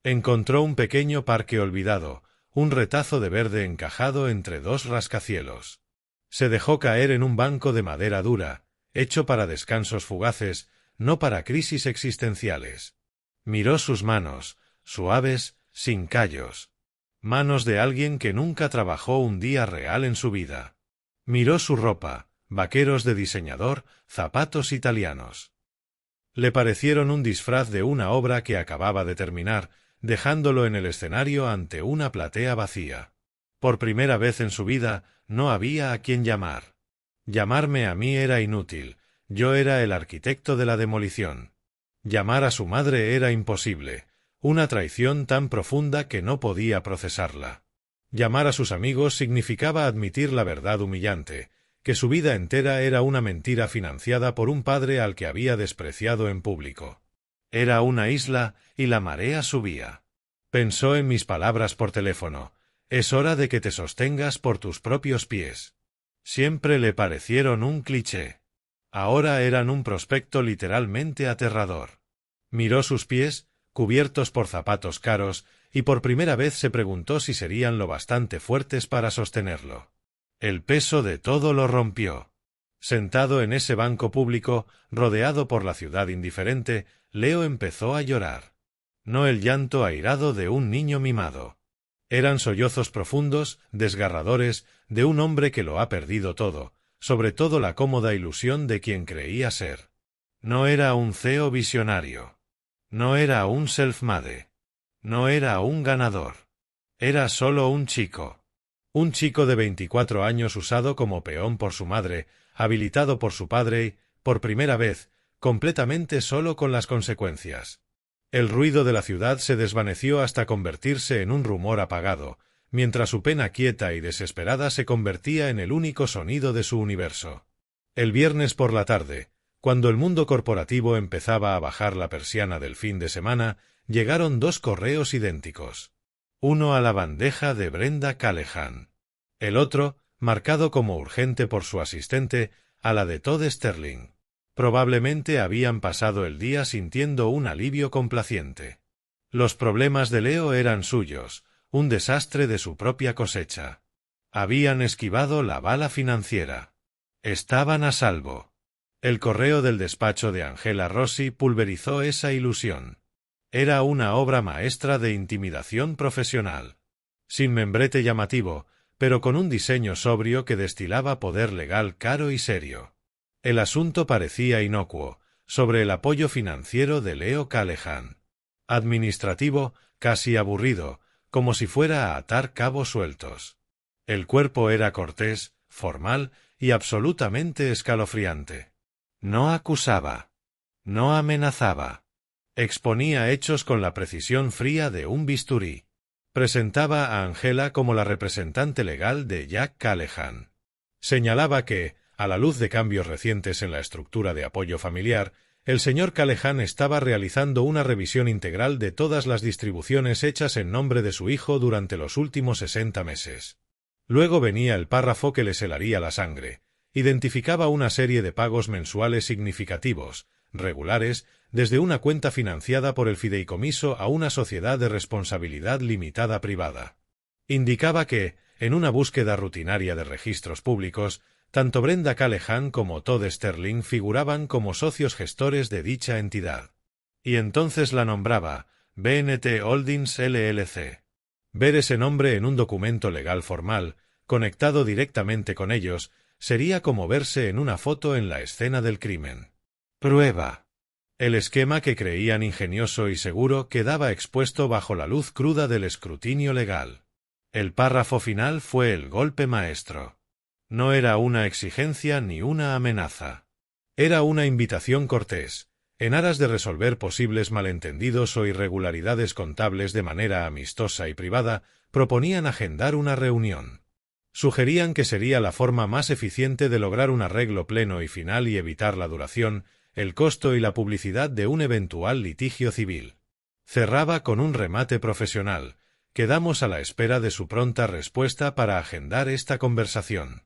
Encontró un pequeño parque olvidado, un retazo de verde encajado entre dos rascacielos. Se dejó caer en un banco de madera dura, hecho para descansos fugaces, no para crisis existenciales. Miró sus manos, suaves, sin callos. Manos de alguien que nunca trabajó un día real en su vida. Miró su ropa, vaqueros de diseñador, zapatos italianos. Le parecieron un disfraz de una obra que acababa de terminar, dejándolo en el escenario ante una platea vacía. Por primera vez en su vida, no había a quien llamar. Llamarme a mí era inútil, yo era el arquitecto de la demolición. Llamar a su madre era imposible, una traición tan profunda que no podía procesarla. Llamar a sus amigos significaba admitir la verdad humillante, que su vida entera era una mentira financiada por un padre al que había despreciado en público. Era una isla y la marea subía. Pensó en mis palabras por teléfono: es hora de que te sostengas por tus propios pies. Siempre le parecieron un cliché. Ahora eran un prospecto literalmente aterrador. Miró sus pies, cubiertos por zapatos caros, y por primera vez se preguntó si serían lo bastante fuertes para sostenerlo. El peso de todo lo rompió. Sentado en ese banco público, rodeado por la ciudad indiferente, Leo empezó a llorar. No el llanto airado de un niño mimado. Eran sollozos profundos, desgarradores, de un hombre que lo ha perdido todo, sobre todo la cómoda ilusión de quien creía ser. No era un CEO visionario. No era un self-made. No era un ganador. Era solo un chico. Un chico de 24 años usado como peón por su madre, habilitado por su padre y, por primera vez, completamente solo con las consecuencias. El ruido de la ciudad se desvaneció hasta convertirse en un rumor apagado, mientras su pena quieta y desesperada se convertía en el único sonido de su universo. El viernes por la tarde, cuando el mundo corporativo empezaba a bajar la persiana del fin de semana, llegaron dos correos idénticos. Uno a la bandeja de Brenda Callahan. El otro, marcado como urgente por su asistente, a la de Todd Sterling. Probablemente habían pasado el día sintiendo un alivio complaciente. Los problemas de Leo eran suyos, un desastre de su propia cosecha. Habían esquivado la bala financiera. Estaban a salvo. El correo del despacho de Angela Rossi pulverizó esa ilusión. Era una obra maestra de intimidación profesional. Sin membrete llamativo, pero con un diseño sobrio que destilaba poder legal caro y serio. El asunto parecía inocuo, sobre el apoyo financiero de Leo Callahan. Administrativo, casi aburrido, como si fuera a atar cabos sueltos. El cuerpo era cortés, formal y absolutamente escalofriante. No acusaba. No amenazaba. Exponía hechos con la precisión fría de un bisturí. Presentaba a Angela como la representante legal de Jack Callahan. Señalaba que, a la luz de cambios recientes en la estructura de apoyo familiar, el señor Callahan estaba realizando una revisión integral de todas las distribuciones hechas en nombre de su hijo durante los últimos 60 meses. Luego venía el párrafo que les helaría la sangre. Identificaba una serie de pagos mensuales significativos, regulares, desde una cuenta financiada por el fideicomiso a una sociedad de responsabilidad limitada privada. Indicaba que, en una búsqueda rutinaria de registros públicos, tanto Brenda Callahan como Todd Sterling figuraban como socios gestores de dicha entidad. Y entonces la nombraba B&T Holdings LLC. Ver ese nombre en un documento legal formal, conectado directamente con ellos, sería como verse en una foto en la escena del crimen. Prueba. El esquema que creían ingenioso y seguro quedaba expuesto bajo la luz cruda del escrutinio legal. El párrafo final fue el golpe maestro. No era una exigencia ni una amenaza. Era una invitación cortés, en aras de resolver posibles malentendidos o irregularidades contables de manera amistosa y privada, proponían agendar una reunión. Sugerían que sería la forma más eficiente de lograr un arreglo pleno y final y evitar la duración, el costo y la publicidad de un eventual litigio civil. Cerraba con un remate profesional. Quedamos a la espera de su pronta respuesta para agendar esta conversación.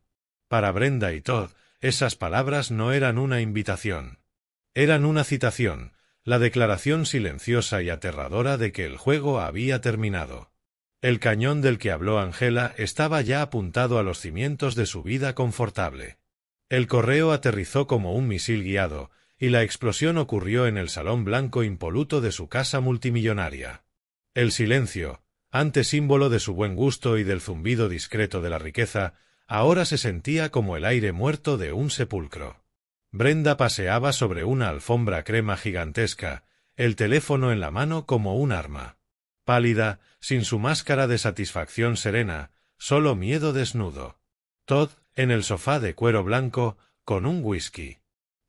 Para Brenda y Todd, esas palabras no eran una invitación. Eran una citación, la declaración silenciosa y aterradora de que el juego había terminado. El cañón del que habló Angela estaba ya apuntado a los cimientos de su vida confortable. El correo aterrizó como un misil guiado, y la explosión ocurrió en el salón blanco impoluto de su casa multimillonaria. El silencio, antes símbolo de su buen gusto y del zumbido discreto de la riqueza, ahora se sentía como el aire muerto de un sepulcro. Brenda paseaba sobre una alfombra crema gigantesca, el teléfono en la mano como un arma. Pálida, sin su máscara de satisfacción serena, solo miedo desnudo. Todd, en el sofá de cuero blanco, con un whisky.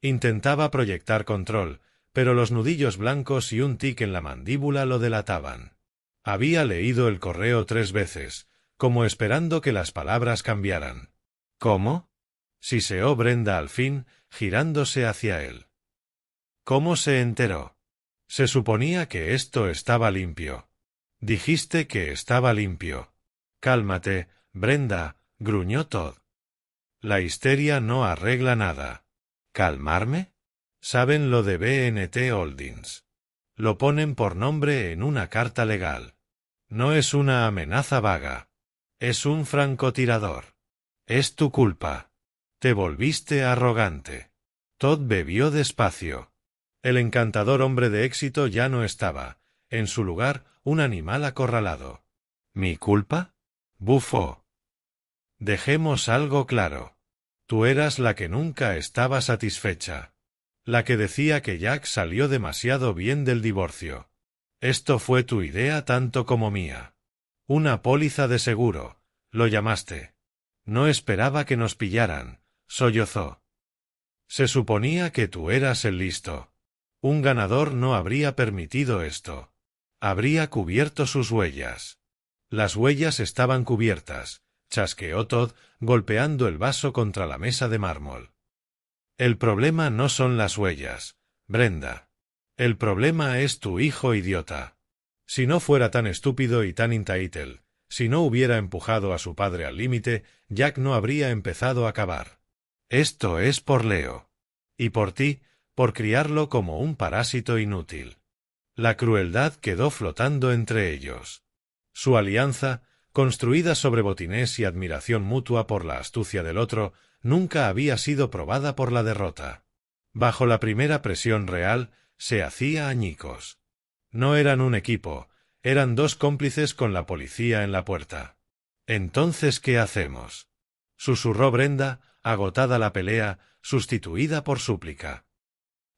Intentaba proyectar control, pero los nudillos blancos y un tic en la mandíbula lo delataban. Había leído el correo 3 veces, como esperando que las palabras cambiaran. ¿Cómo? Siseó Brenda al fin, girándose hacia él. ¿Cómo se enteró? Se suponía que esto estaba limpio. Dijiste que estaba limpio. Cálmate, Brenda, gruñó Todd. La histeria no arregla nada. ¿Calmarme? Saben lo de B&T Holdings. Lo ponen por nombre en una carta legal. No es una amenaza vaga. Es un francotirador. Es tu culpa. Te volviste arrogante. Todd bebió despacio. El encantador hombre de éxito ya no estaba. En su lugar, un animal acorralado. ¿Mi culpa? Bufó. Dejemos algo claro. Tú eras la que nunca estaba satisfecha. La que decía que Jack salió demasiado bien del divorcio. Esto fue tu idea tanto como mía. Una póliza de seguro, lo llamaste. No esperaba que nos pillaran, sollozó. Se suponía que tú eras el listo. Un ganador no habría permitido esto. Habría cubierto sus huellas. Las huellas estaban cubiertas, chasqueó Todd, golpeando el vaso contra la mesa de mármol. El problema no son las huellas, Brenda. El problema es tu hijo idiota. Si no fuera tan estúpido y tan entitled, si no hubiera empujado a su padre al límite, Jack no habría empezado a cavar. Esto es por Leo. Y por ti, por criarlo como un parásito inútil. La crueldad quedó flotando entre ellos. Su alianza, construida sobre botinés y admiración mutua por la astucia del otro, nunca había sido probada por la derrota. Bajo la primera presión real, se hacía añicos. No eran un equipo, eran dos cómplices con la policía en la puerta. ¿Entonces qué hacemos? Susurró Brenda, agotada la pelea, sustituida por súplica.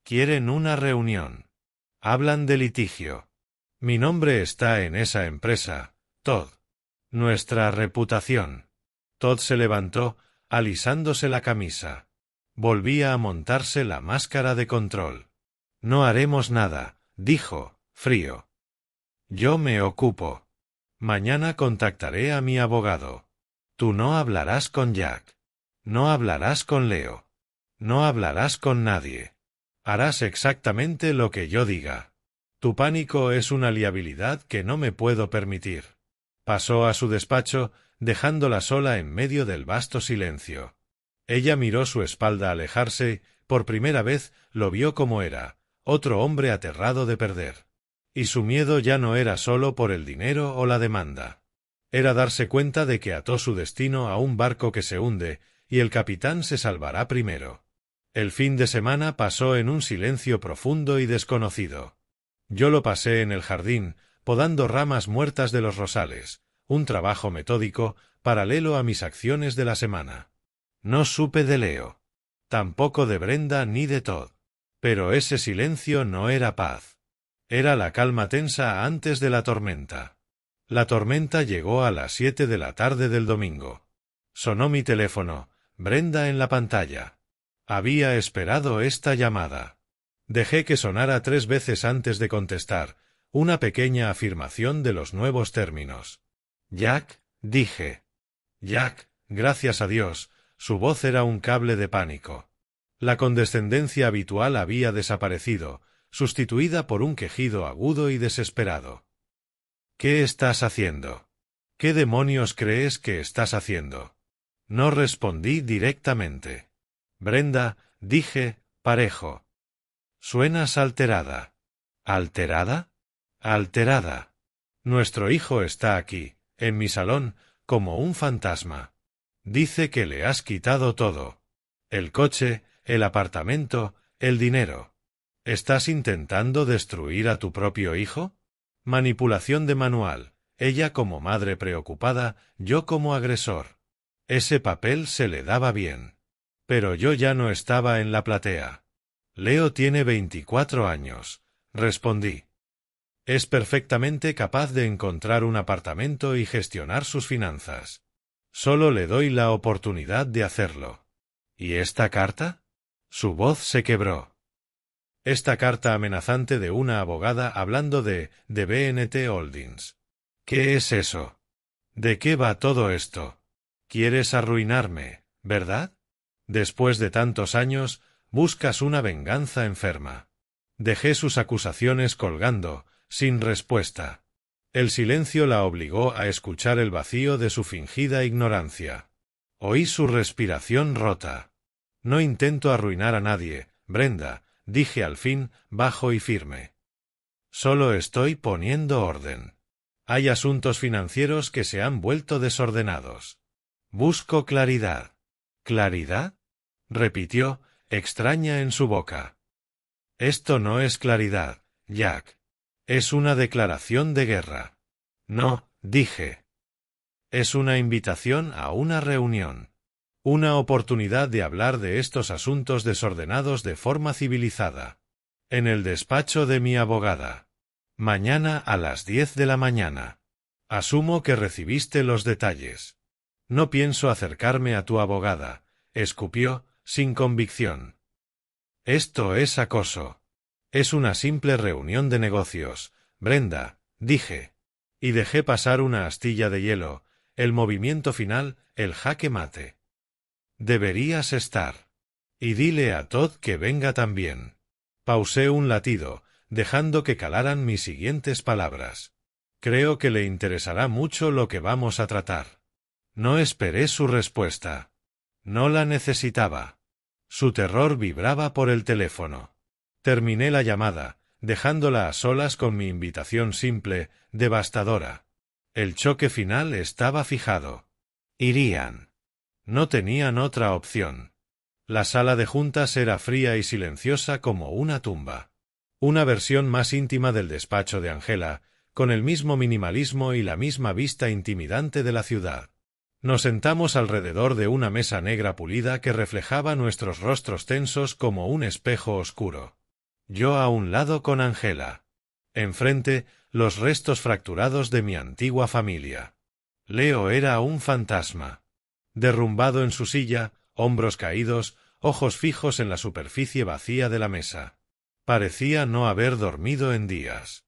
Quieren una reunión. Hablan de litigio. Mi nombre está en esa empresa, Todd. Nuestra reputación. Todd se levantó, alisándose la camisa. Volvía a montarse la máscara de control. No haremos nada, dijo, frío. Yo me ocupo. Mañana contactaré a mi abogado. Tú no hablarás con Jack. No hablarás con Leo. No hablarás con nadie. Harás exactamente lo que yo diga. Tu pánico es una liabilidad que no me puedo permitir. Pasó a su despacho, dejándola sola en medio del vasto silencio. Ella miró su espalda alejarse, por primera vez lo vio como era, otro hombre aterrado de perder. Y su miedo ya no era solo por el dinero o la demanda. Era darse cuenta de que ató su destino a un barco que se hunde, y el capitán se salvará primero. El fin de semana pasó en un silencio profundo y desconocido. Yo lo pasé en el jardín, podando ramas muertas de los rosales, un trabajo metódico, paralelo a mis acciones de la semana. No supe de Leo. Tampoco de Brenda ni de Todd. Pero ese silencio no era paz. Era la calma tensa antes de la tormenta. La tormenta llegó a las 7 de la tarde del domingo. Sonó mi teléfono, Brenda en la pantalla. Había esperado esta llamada. Dejé que sonara 3 veces antes de contestar, una pequeña afirmación de los nuevos términos. Jack, dije. Jack, gracias a Dios, su voz era un cable de pánico. La condescendencia habitual había desaparecido, sustituida por un quejido agudo y desesperado. ¿Qué estás haciendo? ¿Qué demonios crees que estás haciendo? No respondí directamente. Brenda, dije, parejo. Suenas alterada. ¿Alterada? Alterada. Nuestro hijo está aquí, en mi salón, como un fantasma. Dice que le has quitado todo. El coche, el apartamento, el dinero. ¿Estás intentando destruir a tu propio hijo? Manipulación de manual, ella como madre preocupada, yo como agresor. Ese papel se le daba bien. Pero yo ya no estaba en la platea. Leo tiene 24 años, respondí. Es perfectamente capaz de encontrar un apartamento y gestionar sus finanzas. Solo le doy la oportunidad de hacerlo. ¿Y esta carta? Su voz se quebró. Esta carta amenazante de una abogada hablando de B&T Holdings. ¿Qué es eso? ¿De qué va todo esto? Quieres arruinarme, ¿verdad? Después de tantos años, buscas una venganza enferma. Dejé sus acusaciones colgando, sin respuesta. El silencio la obligó a escuchar el vacío de su fingida ignorancia. Oí su respiración rota. No intento arruinar a nadie, Brenda, dije al fin, bajo y firme. Solo estoy poniendo orden. Hay asuntos financieros que se han vuelto desordenados. Busco claridad. ¿Claridad? Repitió, extraña en su boca. Esto no es claridad, Jack. Es una declaración de guerra. No, dije. Es una invitación a una reunión. Una oportunidad de hablar de estos asuntos desordenados de forma civilizada. En el despacho de mi abogada. Mañana a las 10 de la mañana. Asumo que recibiste los detalles. No pienso acercarme a tu abogada, escupió, sin convicción. Esto es acoso. Es una simple reunión de negocios, Brenda, dije. Y dejé pasar una astilla de hielo, el movimiento final, el jaque mate. Deberías estar. Y dile a Todd que venga también. Pausé un latido, dejando que calaran mis siguientes palabras. Creo que le interesará mucho lo que vamos a tratar. No esperé su respuesta. No la necesitaba. Su terror vibraba por el teléfono. Terminé la llamada, dejándola a solas con mi invitación simple, devastadora. El choque final estaba fijado. Irían. No tenían otra opción. La sala de juntas era fría y silenciosa como una tumba. Una versión más íntima del despacho de Angela, con el mismo minimalismo y la misma vista intimidante de la ciudad. Nos sentamos alrededor de una mesa negra pulida que reflejaba nuestros rostros tensos como un espejo oscuro. Yo a un lado con Angela. Enfrente, los restos fracturados de mi antigua familia. Leo era un fantasma. Derrumbado en su silla, hombros caídos, ojos fijos en la superficie vacía de la mesa. Parecía no haber dormido en días.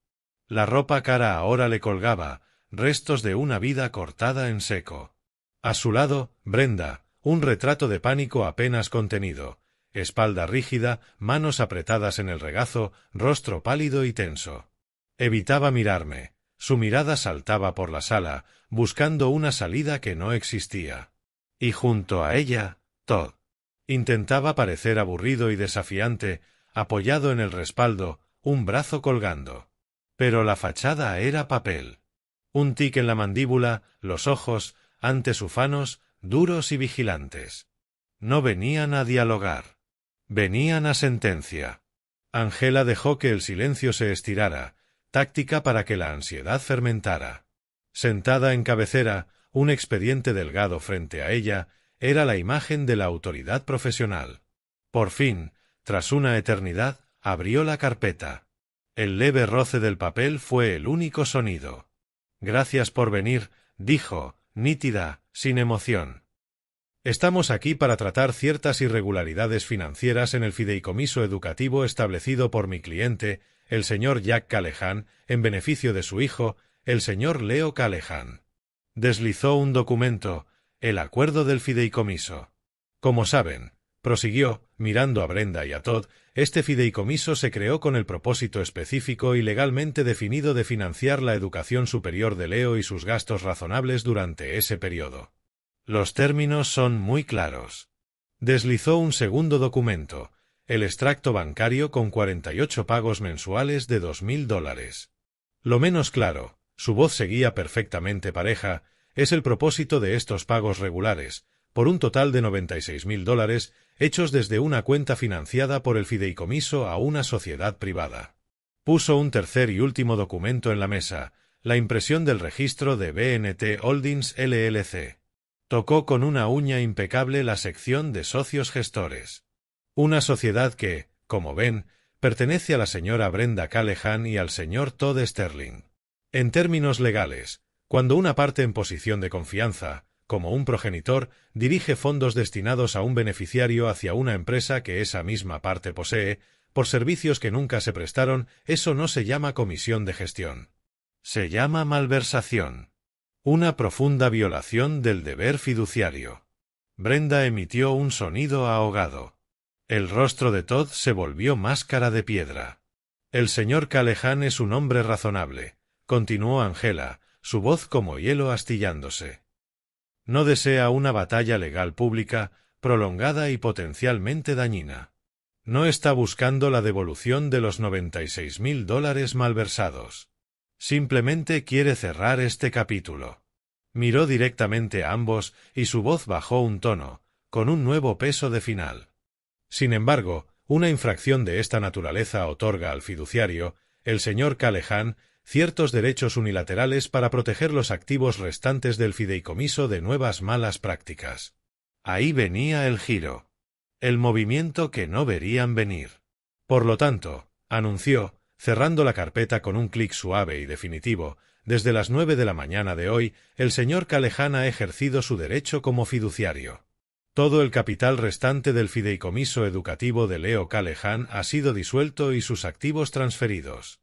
La ropa cara ahora le colgaba, restos de una vida cortada en seco. A su lado, Brenda, un retrato de pánico apenas contenido, espalda rígida, manos apretadas en el regazo, rostro pálido y tenso. Evitaba mirarme, su mirada saltaba por la sala, buscando una salida que no existía. Y junto a ella, Todd. Intentaba parecer aburrido y desafiante, apoyado en el respaldo, un brazo colgando. Pero la fachada era papel. Un tic en la mandíbula, los ojos, antes ufanos, duros y vigilantes. No venían a dialogar. Venían a sentencia. Angela dejó que el silencio se estirara, táctica para que la ansiedad fermentara. Sentada en cabecera, un expediente delgado frente a ella, era la imagen de la autoridad profesional. Por fin, tras una eternidad, abrió la carpeta. El leve roce del papel fue el único sonido. Gracias por venir, dijo, nítida, sin emoción. Estamos aquí para tratar ciertas irregularidades financieras en el fideicomiso educativo establecido por mi cliente, el señor Jack Callahan, en beneficio de su hijo, el señor Leo Callahan. Deslizó un documento, el acuerdo del fideicomiso. Como saben, prosiguió, mirando a Brenda y a Todd, este fideicomiso se creó con el propósito específico y legalmente definido de financiar la educación superior de Leo y sus gastos razonables durante ese periodo. Los términos son muy claros. Deslizó un segundo documento, el extracto bancario con 48 pagos mensuales de $2.000. Lo menos claro, su voz seguía perfectamente pareja, es el propósito de estos pagos regulares, por un total de $96.000, hechos desde una cuenta financiada por el fideicomiso a una sociedad privada. Puso un tercer y último documento en la mesa, la impresión del registro de B&T Holdings LLC. Tocó con una uña impecable la sección de socios gestores. Una sociedad que, como ven, pertenece a la señora Brenda Callahan y al señor Todd Sterling. En términos legales, cuando una parte en posición de confianza, como un progenitor, dirige fondos destinados a un beneficiario hacia una empresa que esa misma parte posee, por servicios que nunca se prestaron, eso no se llama comisión de gestión. Se llama malversación. Una profunda violación del deber fiduciario. Brenda emitió un sonido ahogado. El rostro de Todd se volvió máscara de piedra. El señor Callahan es un hombre razonable, continuó Angela, su voz como hielo astillándose. No desea una batalla legal pública, prolongada y potencialmente dañina. No está buscando la devolución de los $96.000 malversados. Simplemente quiere cerrar este capítulo. Miró directamente a ambos y su voz bajó un tono, con un nuevo peso de final. Sin embargo, una infracción de esta naturaleza otorga al fiduciario, el señor Callahan, ciertos derechos unilaterales para proteger los activos restantes del fideicomiso de nuevas malas prácticas. Ahí venía el giro. El movimiento que no verían venir. Por lo tanto, anunció, cerrando la carpeta con un clic suave y definitivo, desde las 9 de la mañana de hoy, el señor Callahan ha ejercido su derecho como fiduciario. Todo el capital restante del fideicomiso educativo de Leo Callahan ha sido disuelto y sus activos transferidos.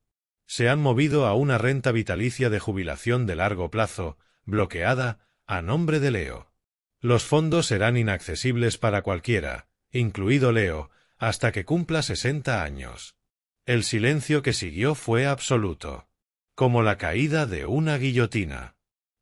Se han movido a una renta vitalicia de jubilación de largo plazo, bloqueada, a nombre de Leo. Los fondos serán inaccesibles para cualquiera, incluido Leo, hasta que cumpla 60 años. El silencio que siguió fue absoluto. Como la caída de una guillotina.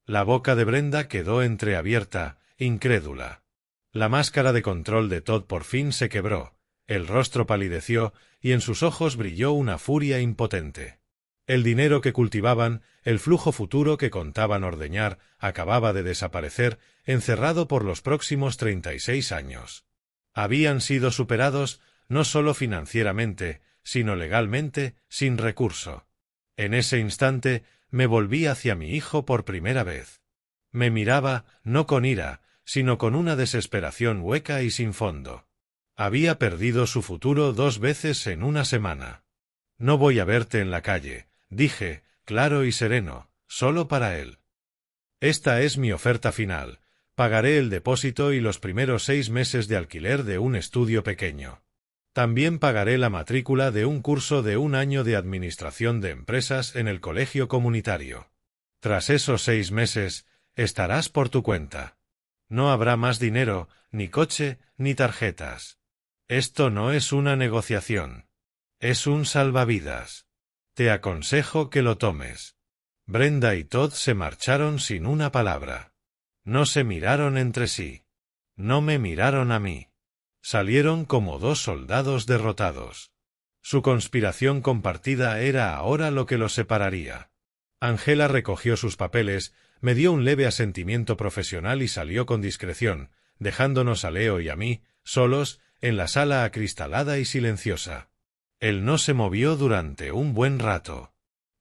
La boca de Brenda quedó entreabierta, incrédula. La máscara de control de Todd por fin se quebró, el rostro palideció y en sus ojos brilló una furia impotente. El dinero que cultivaban, el flujo futuro que contaban ordeñar, acababa de desaparecer, encerrado por los próximos 36 años. Habían sido superados, no solo financieramente, sino legalmente, sin recurso. En ese instante, me volví hacia mi hijo por primera vez. Me miraba, no con ira, sino con una desesperación hueca y sin fondo. Había perdido su futuro 2 veces en una semana. No voy a verte en la calle, dije, claro y sereno, solo para él. Esta es mi oferta final. Pagaré el depósito y los primeros 6 meses de alquiler de un estudio pequeño. También pagaré la matrícula de un curso de 1 año de administración de empresas en el colegio comunitario. Tras esos 6 meses, estarás por tu cuenta. No habrá más dinero, ni coche, ni tarjetas. Esto no es una negociación. Es un salvavidas. Te aconsejo que lo tomes. Brenda y Todd se marcharon sin una palabra. No se miraron entre sí. No me miraron a mí. Salieron como 2 soldados derrotados. Su conspiración compartida era ahora lo que los separaría. Angela recogió sus papeles, me dio un leve asentimiento profesional y salió con discreción, dejándonos a Leo y a mí, solos, en la sala acristalada y silenciosa. Él no se movió durante un buen rato.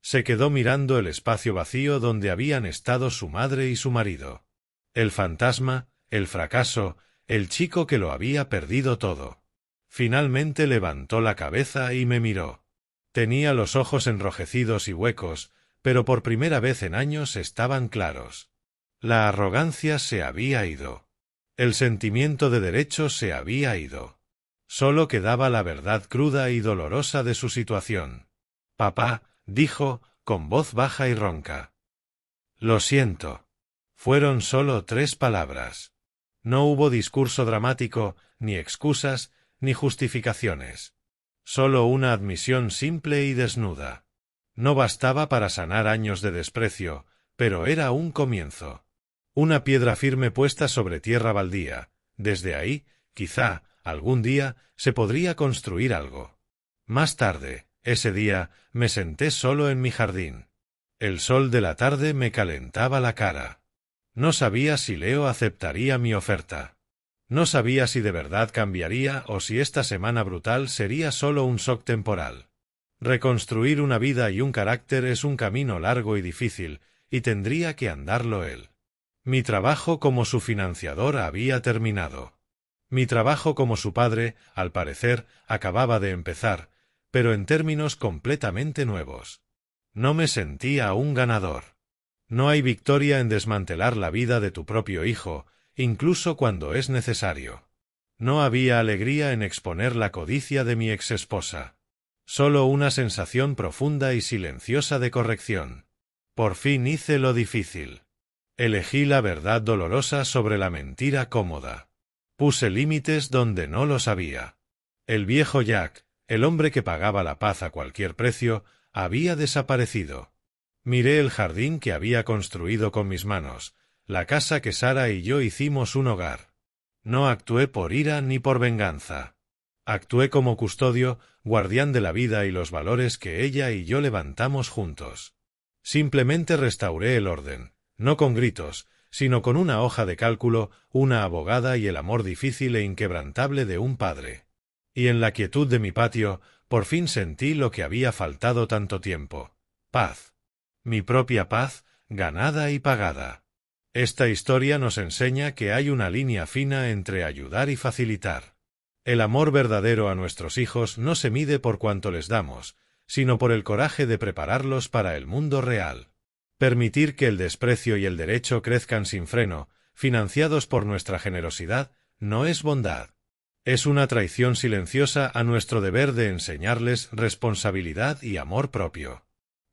Se quedó mirando el espacio vacío donde habían estado su madre y su marido. El fantasma, el fracaso, el chico que lo había perdido todo. Finalmente levantó la cabeza y me miró. Tenía los ojos enrojecidos y huecos, pero por primera vez en años estaban claros. La arrogancia se había ido. El sentimiento de derecho se había ido. Solo quedaba la verdad cruda y dolorosa de su situación. «Papá», dijo, con voz baja y ronca. «Lo siento». Fueron solo 3 palabras. No hubo discurso dramático, ni excusas, ni justificaciones. Solo una admisión simple y desnuda. No bastaba para sanar años de desprecio, pero era un comienzo. Una piedra firme puesta sobre tierra baldía. Desde ahí, Quizá, algún día, se podría construir algo. Más tarde, ese día, me senté solo en mi jardín. El sol de la tarde me calentaba la cara. No sabía si Leo aceptaría mi oferta. No sabía si de verdad cambiaría o si esta semana brutal sería solo un shock temporal. Reconstruir una vida y un carácter es un camino largo y difícil, y tendría que andarlo él. Mi trabajo como su financiador había terminado. Mi trabajo como su padre, al parecer, acababa de empezar, pero en términos completamente nuevos. No me sentía un ganador. No hay victoria en desmantelar la vida de tu propio hijo, incluso cuando es necesario. No había alegría en exponer la codicia de mi exesposa. Solo una sensación profunda y silenciosa de corrección. Por fin hice lo difícil. Elegí la verdad dolorosa sobre la mentira cómoda. Puse límites donde no los había. El viejo Jack, el hombre que pagaba la paz a cualquier precio, había desaparecido. Miré el jardín que había construido con mis manos, la casa que Sara y yo hicimos un hogar. No actué por ira ni por venganza. Actué como custodio, guardián de la vida y los valores que ella y yo levantamos juntos. Simplemente restauré el orden, no con gritos, sino con una hoja de cálculo, una abogada y el amor difícil e inquebrantable de un padre. Y en la quietud de mi patio, por fin sentí lo que había faltado tanto tiempo: paz. Mi propia paz, ganada y pagada. Esta historia nos enseña que hay una línea fina entre ayudar y facilitar. El amor verdadero a nuestros hijos no se mide por cuánto les damos, sino por el coraje de prepararlos para el mundo real. Permitir que el desprecio y el derecho crezcan sin freno, financiados por nuestra generosidad, no es bondad. Es una traición silenciosa a nuestro deber de enseñarles responsabilidad y amor propio.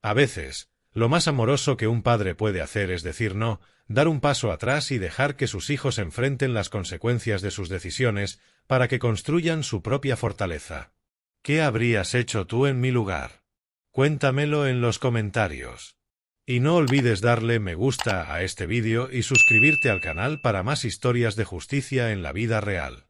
A veces, lo más amoroso que un padre puede hacer es decir no, dar un paso atrás y dejar que sus hijos enfrenten las consecuencias de sus decisiones para que construyan su propia fortaleza. ¿Qué habrías hecho tú en mi lugar? Cuéntamelo en los comentarios. Y no olvides darle me gusta a este vídeo y suscribirte al canal para más historias de justicia en la vida real.